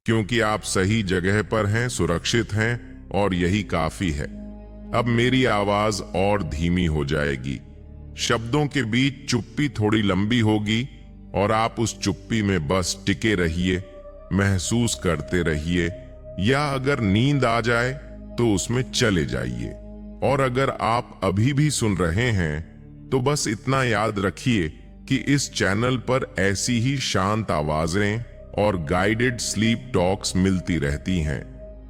क्योंकि आप सही जगह पर हैं, सुरक्षित हैं, और यही काफी है। अब मेरी आवाज और धीमी हो जाएगी, शब्दों के बीच चुप्पी थोड़ी लंबी होगी, और आप उस चुप्पी में बस टिके रहिए, महसूस करते रहिए, या अगर नींद आ जाए तो उसमें चले जाइए। और अगर आप अभी भी सुन रहे हैं तो बस इतना याद रखिए कि इस चैनल पर ऐसी ही शांत आवाजें और गाइडेड स्लीप टॉक्स मिलती रहती हैं।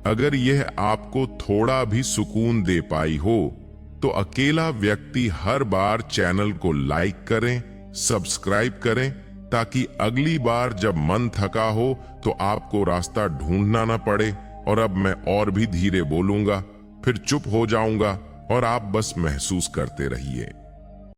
अगर यह आपको थोड़ा भी सुकून दे पाई हो तो अकेला व्यक्ति हर बार चैनल को लाइक करें, सब्सक्राइब करें, ताकि अगली बार जब मन थका हो तो आपको रास्ता ढूंढना ना पड़े। और अब मैं और भी धीरे बोलूंगा, फिर चुप हो जाऊंगा, और आप बस महसूस करते रहिए।